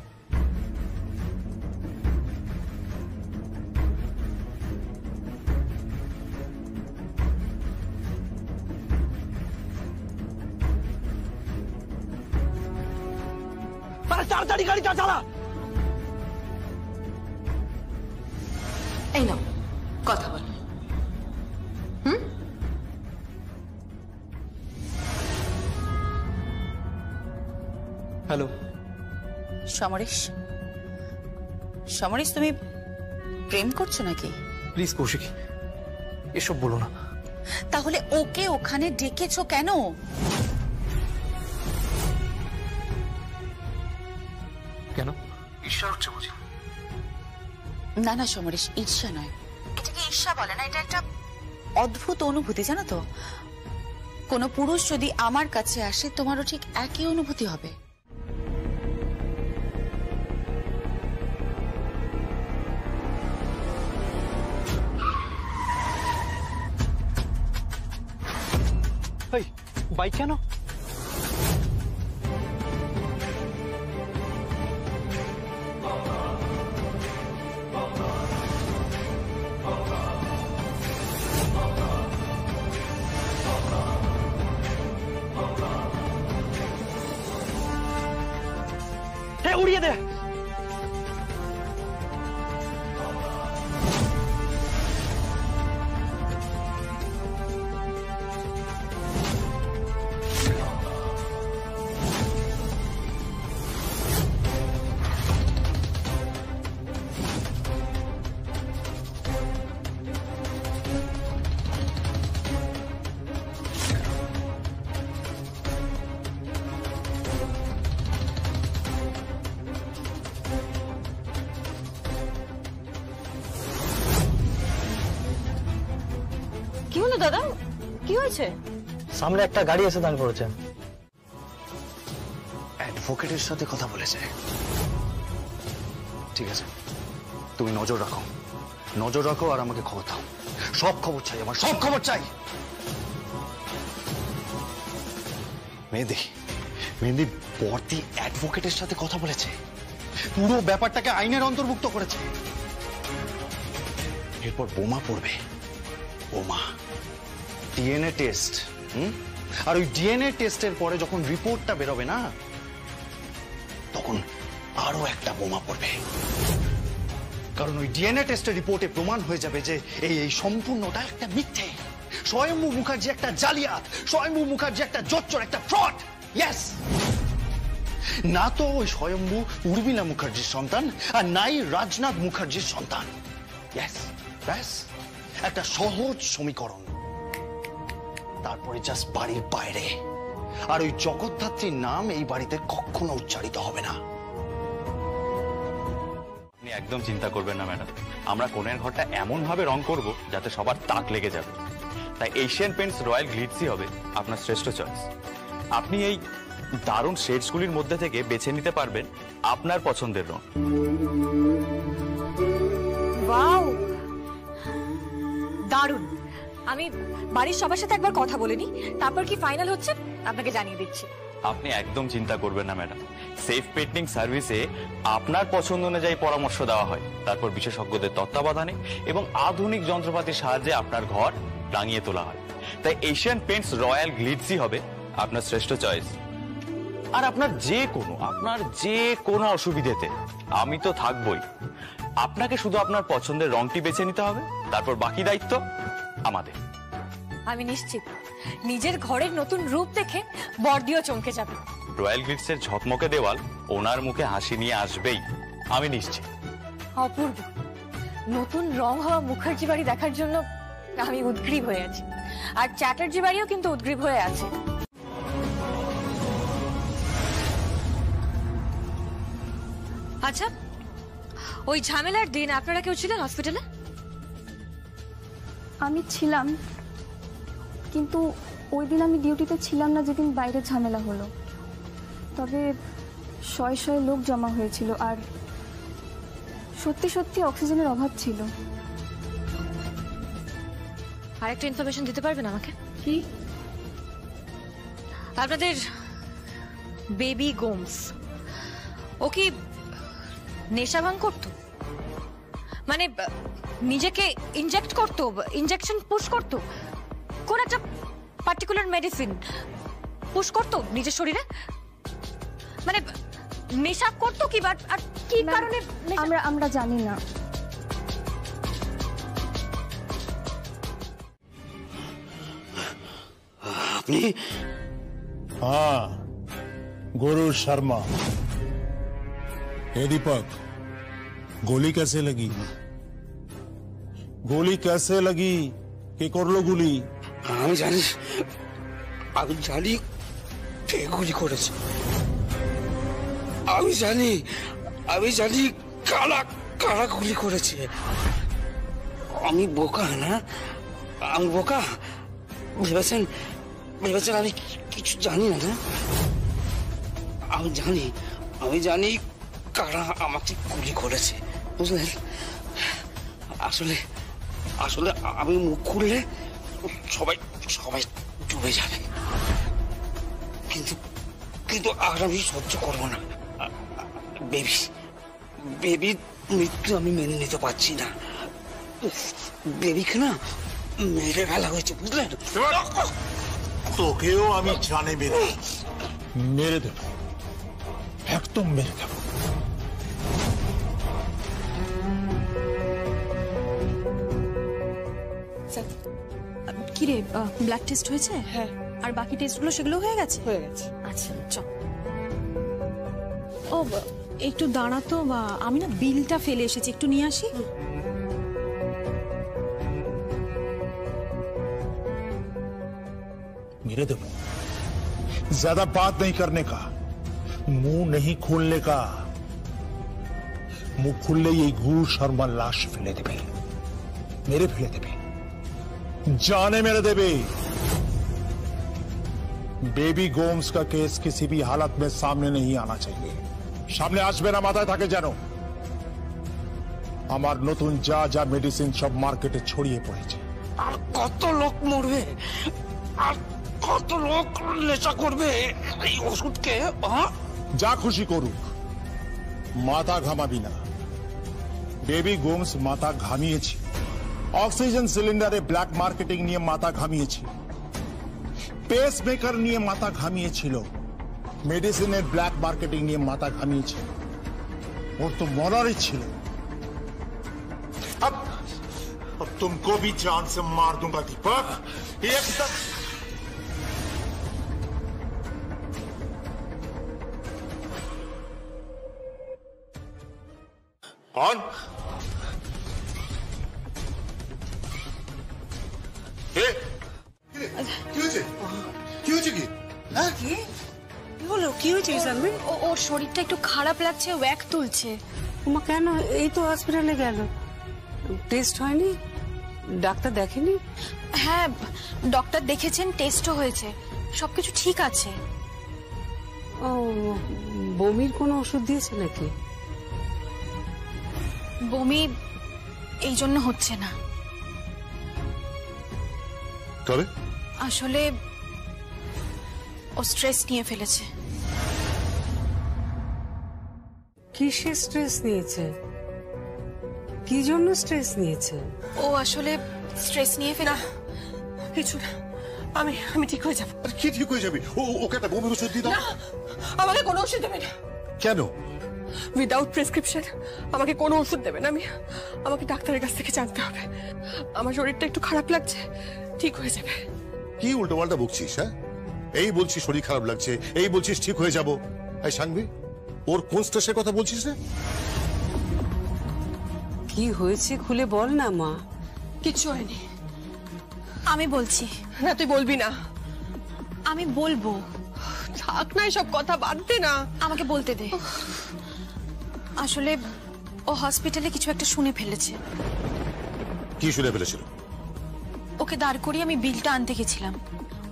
তাড়াতাড়ি গাড়িটা চালা। এই নাও কথা বল। হ্যালো সমরেশ, সমরেশ তুমি প্রেম করছো নাকি? প্লিজ কৌশিক এসব বলো না। তাহলে ওকে ওখানে ডেকেছো কেন? কেন ঈর্ষা হচ্ছে বুঝি? না না সমরেশ, ঈর্ষা নয়, এটাকে ঈর্ষা বলে না, এটা একটা অদ্ভুত অনুভূতি জানো তো। কোনো পুরুষ যদি আমার কাছে আসে তোমারও ঠিক একই অনুভূতি হবে। বাইক কেন? উড়িয়ে দে। কি হলো দাদা, কি হয়েছে? সামনে একটা গাড়ি এসে দাঁড় করেছে। অ্যাডভোকেটের সাথে কথা বলেছে। ঠিক আছে, তুমি নজর রাখো, নজর রাখো আর আমাকে খবর দাও। সব খবর চাই, আমার সব খবর চাই। মেহেদি, মেহেদি বর্দি অ্যাডভোকেটের সাথে কথা বলেছে, পুরো ব্যাপারটাকে আইনের অন্তর্ভুক্ত করেছে। এরপর বোমা পড়বে, বোমা, ডিএনএ টেস্ট। আর ওই ডিএনএ টেস্টের পরে যখন রিপোর্টটা বেরোবে না, তখন আরো একটা বোমা পড়বে। কারণ ওই ডিএনএ টেস্টের রিপোর্টে প্রমাণ হয়ে যাবে যে এই সম্পূর্ণটা একটা মিথ্যে। স্বয়ম্ভু মুখার্জি একটা জালিয়াত, স্বয়ম্ভু মুখার্জি একটা জোচ্চোর, একটা ফ্রড। ইয়েস, না তো ওই স্বয়ম্ভু উর্মিলা মুখার্জির সন্তান, আর নাই রাজনাথ মুখার্জির সন্তান। ইয়েস, ব্যাস একটা সহজ সমীকরণ। তারপরে জাস্ট বাড়ির বাইরে, আর ওই জগদ্ধাত্রীর নাম এই বাড়িতে কখনো উচ্চারিত হবে না। আপনি একদম চিন্তা করবেন না ম্যাডাম, আমরা কোণের ঘরটা এমন ভাবে রং করব যাতে সবার তাক লেগে যাবে। তাই এশিয়ান পেইন্টস রয়্যাল গ্লিটসি হবে আপনার শ্রেষ্ঠ চয়েস। আপনি এই দারুণ শেডসগুলির মধ্যে থেকে বেছে নিতে পারবেন আপনার পছন্দের রং। ওয়াও, দারুণ। আমি বাড়ির সবার সাথে একবার কথা বলে নিই, তারপর কি ফাইনাল হচ্ছে আপনাকে জানিয়ে দিচ্ছি। আপনি একদম চিন্তা করবেন না ম্যাডাম, সেফ পেইন্টিং সার্ভিসে আপনার পছন্দ অনুযায়ী পরামর্শ দেওয়া হয়, তারপর বিশেষজ্ঞদের তত্ত্বাবধানে এবং আধুনিক যন্ত্রপাতির সাহায্যে আপনার ঘর রাঙিয়ে তোলা হয়। তাই এশিয়ান পেইন্টস রয়্যাল গ্লিটসি হবে আপনার শ্রেষ্ঠ চয়েস। আর আপনার যে কোনো অসুবিধেতে আমি তো থাকবই। আপনাকে শুধু আপনার পছন্দের রংটি বেছে নিতে হবে, তারপর বাকি দায়িত্ব আমাদের। আমি নিশ্চিত নিজের ঘরের নতুন রূপ দেখে বর্দিও চমকে যাবে। রয়্যাল গ্লিটসের ঝকমকে দেওয়াল ওনার মুখে হাসি নিয়ে আসবেই, আমি নিশ্চিত। অপূর্ব, নতুন রং হওয়া মুখার্জি বাড়ি দেখার জন্য আমি উদ্গ্রীব হয়ে আছি, আর চ্যাটার্জি বাড়িও কিন্তু উদ্গ্রীব হয়ে আছে। আচ্ছা, ওই ঝামেলার দিন আপনারা কেউ ছিলেন হসপিটালে? আমি ছিলাম, কিন্তু ওই দিন আমি ডিউটিতে ছিলাম না যেদিন বাইরে ঝামেলা হলো। তবে শয়ে শয়ে লোক জমা হয়েছিল, আর সত্যি সত্যি অক্সিজেনের অভাব ছিল। আরেকটা ইনফরমেশন দিতে পারবেন আমাকে? কি? আপনাদের বেবি গোমস ও কি নেশা ভাঙ করতো? মানে নিজেকে ইনজেক্ট করতো, ইনজেকশন পুশ করতো, কোন একটা পার্টিকুলার মেডিসিন পুশ করতো নিজের শরীরে? মানে নেশা করতো কি, আর কি কারণে? আমরা জানি না। আপনি? हाँ, गुरु शर्मा। हे दीपक, गोली कैसे लगी? गोली कैसे लगी? কে করলো গুলি? আমি জানি কে গুলি করেছে। আমি জানি কারা গুলি করেছে। আমি বোকা না? আমি বোকা? ভেবেছেন আমি কিছু জানি না? আমি জানি কারা আমাকে গুলি করেছে, বুঝলেন? আসলে আমি মুখ খুললে সবাই ডুবে যাবে, কিন্তু আর আমি সহ্য করবো না। বেবি মৃত্যু আমি মেনে নিতে পারছি না। বেবিকে না মেরে ফেলা হয়েছে, বুঝলেন? তোকেও আমি জানে মেরে দেবো, একদম মেরে দেবো। কি রে, ব্লাড টেস্ট হয়েছে? হ্যাঁ। আর বাকি টেস্টগুলো সেগুলো হয়ে গেছে? হয়ে গেছে। আচ্ছা চল। ও একটু দাঁড়া তো, আমি না বিলটা ফেলে এসেছি, একটু নিয়ে আসি। मेरे देवो, ज्यादा बात नहीं करने का, मुंह नहीं खोलने का। मुंह खुलले ये गुरु शर्मा लाश फेले देवे, मेरे फेले देवे, जाने मेरे देवे। बेबी गोम्स का केस किसी भी हालत में सामने नहीं आना चाहिए। सामने আসবে না, মাথায় থাকে যেন। আমার নতুন যা মেডিসিন সব মার্কেটে ছড়িয়ে পড়েছে। আর কত লোক মরবে, আর কত লোক নেশা করবে এই ওষুধকে? যা খুশি করুক, মাথা ঘামাবি না। বেবি গোমস মাথা ঘামিয়েছি, অক্সিজেন সিলিন্ডারে ব্ল্যাক মার্কেটিং নিয়ে মাথা ঘামিয়েছি, পেস মেকার নিয়ে মাথা ঘামিয়েছিল, মেডিসিনের ব্ল্যাক মার্কেটিং নিয়ে মাথা ঘামিয়েছিল। ওর তো মরারই ছিল। अब तुमको भी जान से मार दूंगा दीपक, एकदम। कौन? ওর শরীরটা একটু খারাপ লাগছে, ওয়্যাক তুলছে। মা কেন? এই তো হসপিটালে গেল, টেস্ট হয়নি? ডাক্তার দেখেনি? হ্যাঁ, ডক্টর দেখেছেন, টেস্টও হয়েছে, সবকিছু ঠিক আছে। ও, বমির কোনো ওষুধ দিয়েছে নাকি? বমি এই জন্য হচ্ছে না, তবে আসলে ও স্ট্রেস নিয়ে ফেলেছে। কিসের স্ট্রেস নিয়েছে? কি জন্য স্ট্রেস নিয়েছে? ও আসলে স্ট্রেস নিয়ে ফেলা কিছু না, আমি ঠিক হয়ে যাবো। কি ঠিক হয়ে যাবি? ওকে একটা বমির ওষুধ দিয়ে দাও। না, আমাকে কোনো ওষুধ দেবে না। কেন? উইদাউট প্রেসক্রিপশন আমাকে কোনো ওষুধ দেবে না। আমাকে ডাক্তারের কাছ থেকে জানতে হবে। আমার শরীরটা একটু খারাপ লাগছে, ঠিক হয়ে যাবে। কি উল্টো পাল্টা বকছিস? হ্যাঁ, এই বলছিস শরীর খারাপ লাগছে, এই বলছিস ঠিক হয়ে যাবো। এই সাংবি, ওর কোন স্ট্রেসের কথা বলছিস রে? কি হয়েছে খুলে বল না মা। কিচ্ছু হয়নি। আমি বলছি। না, তুই বলবি না। আমি বলবো। থাক না, এসব কথা বাদ দে না, আমাকে বলতে দে। আসলে ও হসপিটালে কিছু একটা শুনে ফেলেছে। কি শুনে ফেলেছিল? ওকে দাঁড় করিয়ে আমি বিলটা আনতে গেছিলাম,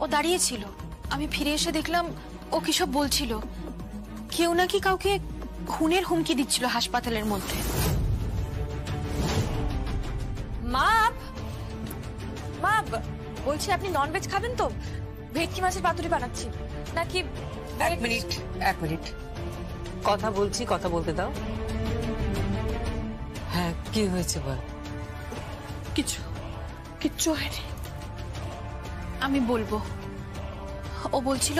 ও দাঁড়িয়েছিল। আমি ফিরে এসে দেখলাম ও কি সব বলছিল। কেউ নাকি কাউকে খুনের হুমকি দিচ্ছিল হাসপাতালের মধ্যে। মা, বলছি আপনি ননভেজ খাবেন তো? ভেটকি মাছের পাতুরি বানাচ্ছি নাকি? এক মিনিট কথা বলছি, কথা বলতে দাও। হ্যাঁ, কি হয়েছে বল? কিচ্ছু হয়নি। আমি বলবো। ও বলছিল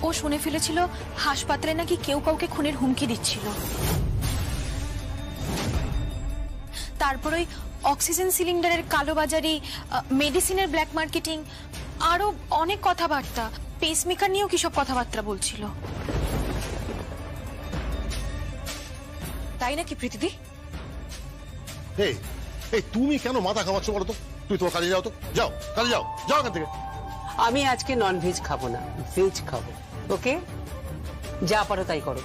ও শুনে ফেলেছিল হাসপাতালে নাকি কেউ কাউকে খুনের হুমকি দিচ্ছিল। তারপর ওই অক্সিজেন সিলিন্ডারের কালোবাজারি, মেডিসিনের ব্ল্যাক মার্কেটিং, আরো অনেক কথাবার্তা, পেসমেকার নিয়েও কিসব কথাবার্তা বলছিল। তাই নাকি প্রীতিদি? এই তুমি কেন মাথা ঘামাচ্ছ বলো তো? তুই তোমার কাজে যাও তো, যাও কাজে যাও, যাও এখান থেকে। আমি আজকে ননভেজ খাবো না, ভেজ খাবো। ওকে, যা পারো তাই করো।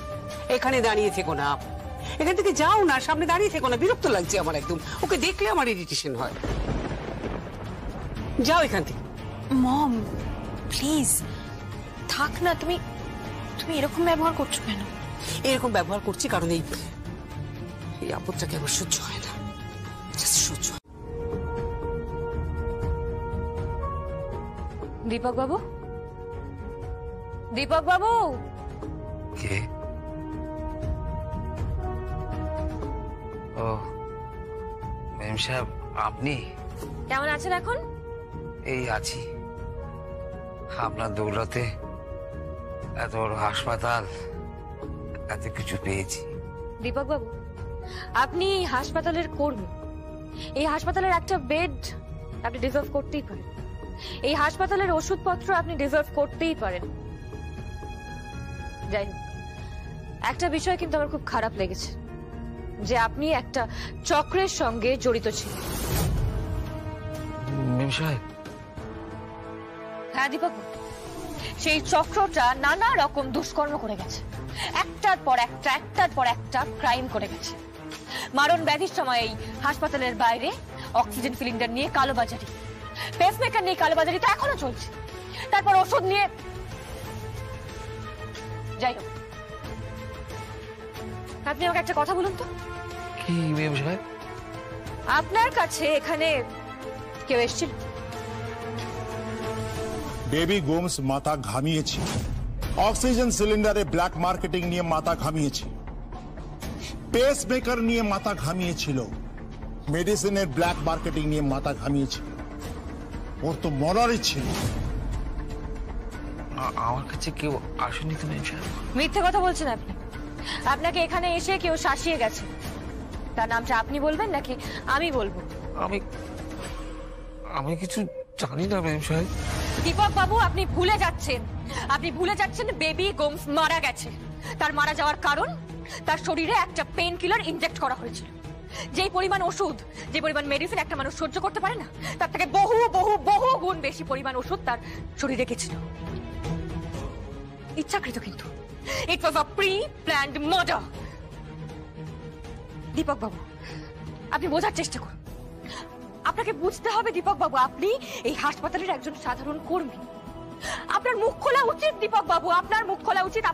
এখানে দাঁড়িয়ে থেকো না, এখান থেকে যাও না, সামনে দাঁড়িয়ে থেকো না। বিরক্ত লাগছে আমার একদম, ওকে দেখলে আমার ইরিটেশন হয়। যাও এখান থেকে। মম প্লিজ থাক না। তুমি এরকম ব্যবহার করছো কেন? এরকম ব্যবহার করছি কারণ এই আপদটাকে আমার সহ্য হয় না, সহ্য। দীপক বাবু, দীপক বাবু। কে? ও ম্যাম সাহেব, আপনি কেমন আছেন এখন? এই আছি। আপনার দৌলতে এত বড় হাসপাতাল, এত কিছু পেয়েছি। দীপক বাবু, আপনি হাসপাতালের কর্মী। এই হাসপাতালের একটা বেড আপনি ডিজার্ভ করতেই পারেন। এই হাসপাতালের ওষুধপত্র আপনি ডিজার্ভ করতেই পারেন। যাই হোক, একটা বিষয় কিন্তু আমার খুব খারাপ লেগেছে, যে আপনি একটা চক্রের সঙ্গে জড়িত ছিলেন। ম্যাম সাহেব? হ্যাঁ দীপক, সেই চক্রটা নানা রকম দুষ্কর্ম করে গেছে, একটার পর একটা ক্রাইম করে গেছে। মারণ ব্যাধির সময় এই হাসপাতালের বাইরে অক্সিজেন সিলিন্ডার নিয়ে কালোবাজারি, পেসমেকার নিয়ে কালোবাজারি তো এখনো চলছে। তারপর ওষুধ নিয়ে। যাই হোক, আপনি আমাকে একটা কথা বলুন তো। কি ম্যাম সাহেব? আপনার কাছে এখানে কেউ এসেছিল? বেবি গোমস মাথা ঘামিয়েছে, অক্সিজেন সিলিন্ডারে ব্ল্যাক মার্কেটিং নিয়ে মাথা ঘামিয়েছে, পেস মেকার নিয়ে মাথা ঘামিয়েছিল, মেডিসিনের ব্ল্যাক মার্কেটিং নিয়ে মাথা ঘামিয়েছিল। ওর তো মরারই ছিল। আমার কাছে কেউ আসেনি তো ম্যাম সাহেব। মিথ্যে কথা বলছেন আপনি। আপনাকে এখানে এসে কেউ শাসিয়ে গেছে। তার নামটা আপনি বলবেন নাকি আমি বলবো? আমি কিছু জানি না ম্যাম সাহেব। দীপক বাবু, আপনি ভুলে যাচ্ছেন বেবি গোমস মারা গেছে। তার মারা যাওয়ার কারণ, তার শরীরে একটা পেন কিলার ইনজেক্ট করা হয়েছিল। যেই পরিমাণ ওষুধ, যে পরিমাণ মেডিসিন একটা মানুষ সহ্য করতে পারে না, তার থেকে বহু বহু বহু গুণ বেশি পরিমাণ ওষুধ তার শরীরে গেছিল। ইচ্ছাকৃত কিন্তু। ইট ওয়াজ আ প্রি প্ল্যান্ড মার্ডার। দীপক বাবু, আপনি বোঝার চেষ্টা করুন। আপনাকে বুঝতে হবে দীপক বাবু, আপনি এই হাসপাতালের একজন সাধারণ কর্মী। আপনার মুখ খোলা উচিত দীপক বাবু, আপনার মুখ খোলা উচিত।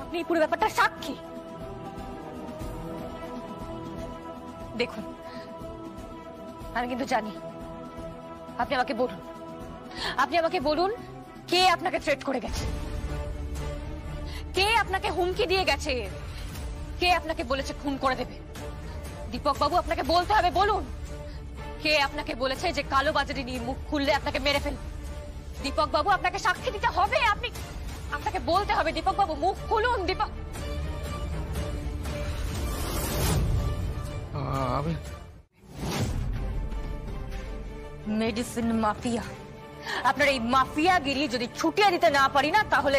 আপনি পুরো ব্যাপারটা সাক্ষী। দেখুন, আমি কিন্তু জানি। আপনি আমাকে বলুন কে আপনাকে থ্রেট করে গেছে, কে আপনাকে হুমকি দিয়ে গেছে, কে আপনাকে বলেছে খুন করে দেবে। দীপক বাবু, আপনাকে বলতে হবে। বলুন, কে আপনাকে বলেছে যে কালোবাজারি নিয়ে মুখ খুললে আপনাকে মেরে ফেলবে? দীপক বাবু, আপনাকে সাক্ষী দিতে হবে। আপনাকে বলতে হবে। দীপক বাবু, মুখ খুলুন। দীপক, মেডিসিন মাফিয়া, আপনার এই মাফিয়াগিরি যদি ছুটিয়ে দিতে না পারি না, তাহলে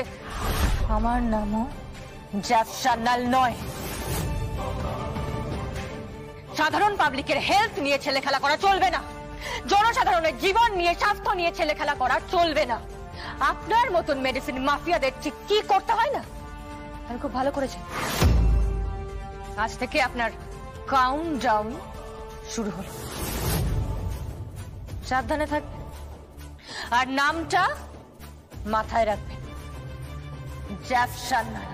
আমার নামও জ্যাফ সান্যাল নয়। সাধারণ পাবলিকের হেলথ নিয়ে ছেলে খেলা করা চলবে না। জনসাধারণের জীবন নিয়ে, স্বাস্থ্য নিয়ে ছেলে খেলা করা চলবে না। আপনার মতন মেডিসিন মাফিয়াদের ঠিক কি করতে হয় না আমি খুব ভালো করেছি। আজ থেকে আপনার কাউন্টডাউন শুরু হলো। সাবধানে থাকবেন আর নামটা মাথায় রাখবেন, জ্যাফ সান্যাল।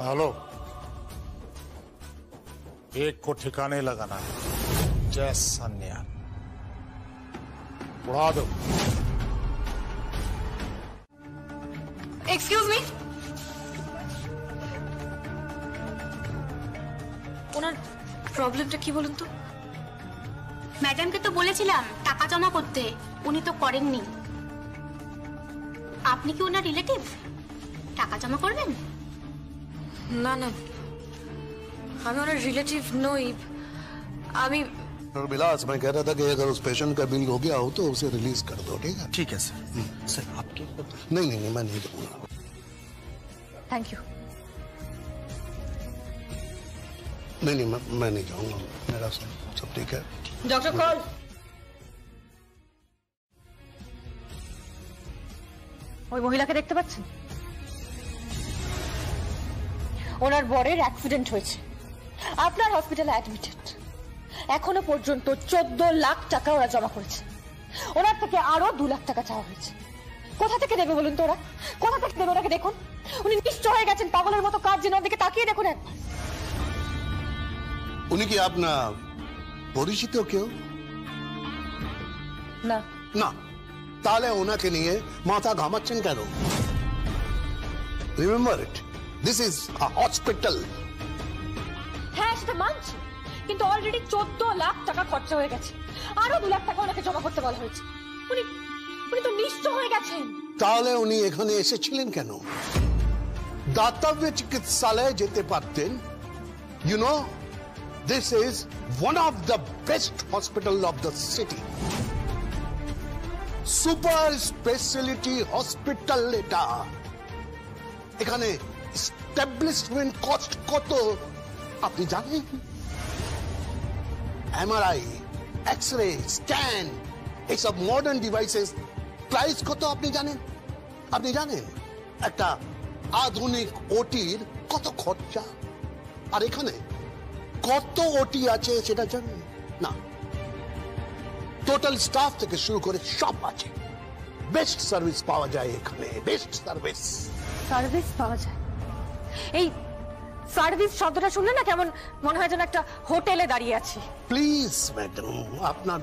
हेलो, एक को ठिकाने लगाना है। जय सन्या, उड़ा दो। এক্সকিউজ মি, ওনার প্রবলেমটা কি বলুন তো? ম্যাডামকে তো বলেছিলাম টাকা জমা করতে, উনি তো করেননি। আপনি কি ওনার রিলেটিভ? টাকা জমা করবেন? না না, আমি ওনার রিলেটিভ নই। আমি विलास, मैं कह रहा था कि अगर उस पेशेंट का बिल हो गया हो तो उसे रिलीज कर दो, ठीक है? ठीक है सर। सर आपके नहीं नहीं नहीं, मैं नहीं दूंगा। Thank you. नहीं नहीं, मैं नहीं जाऊंगा, मेरा सब ठीक है। Doctor call. ওই মহিলাকে দেখতে পাচ্ছেন? ওনার বরের অ্যাক্সিডেন্ট হয়েছে, আপনার হসপিটালে অ্যাডমিটেড। এখনো পর্যন্ত 14 লাখ টাকা ওরা জমা করেছে। ওনার থেকে আরো 2 লাখ টাকা চাওয়া হয়েছে। কোথা থেকে দেবে বলুন তো ওরা? কোথা থেকে দেবে? ওনাকে দেখুন, উনি নিশ্চয় হয়ে গেছেন, পাগলের মতো কাজ যেন দিকে তাকিয়ে দেখুন একবার। উনি কি আপনার পরিচিত কেউ? না না, তাহলে ওনাকে নিয়ে মাথা ঘামাচ্ছেন কেন? Remember it, this is a hospital. হ্যাঁ সেটা মানছি, কিন্তু অলরেডি 14 লাখ টাকা খরচা হয়ে গেছে, আরো 2 লাখ টাকা ওনাকে জমা করতে বলা হয়েছে। উনি উনি তো নিশ্চয় হয়ে গেছেন। তাহলে উনি এখানে এসেছিলেন কেন? দাতব্য চিকিৎসালয়ে যেতে পারতেন। You know, this is one of the best hospital of the city. Super speciality hospital এটা। এখানে এস্টাবলিশমেন্ট কস্ট কত আপনি জানেন? এমআরআই, এক্সরে, স্ক্যান, এইসব মডার্ন ডিভাইসেস প্রাইস কত আপনি জানেন? আপনি জানেন একটা আধুনিক ওটির কত খরচা? আর এখানে কত ওটি আছে সেটা জানেন না? টোটাল স্টাফ থেকে শুরু করে সব আছে। বেস্ট সার্ভিস পাওয়া যায় এখানে, বেস্ট সার্ভিস। সার্ভিস পাওয়া যায়? এই সার্ভিস শব্দটা শুনলে না কেমন মনে হয় যেন একটা হোটেলে দাঁড়িয়ে আছি। প্লিজ ম্যাডাম, আপনার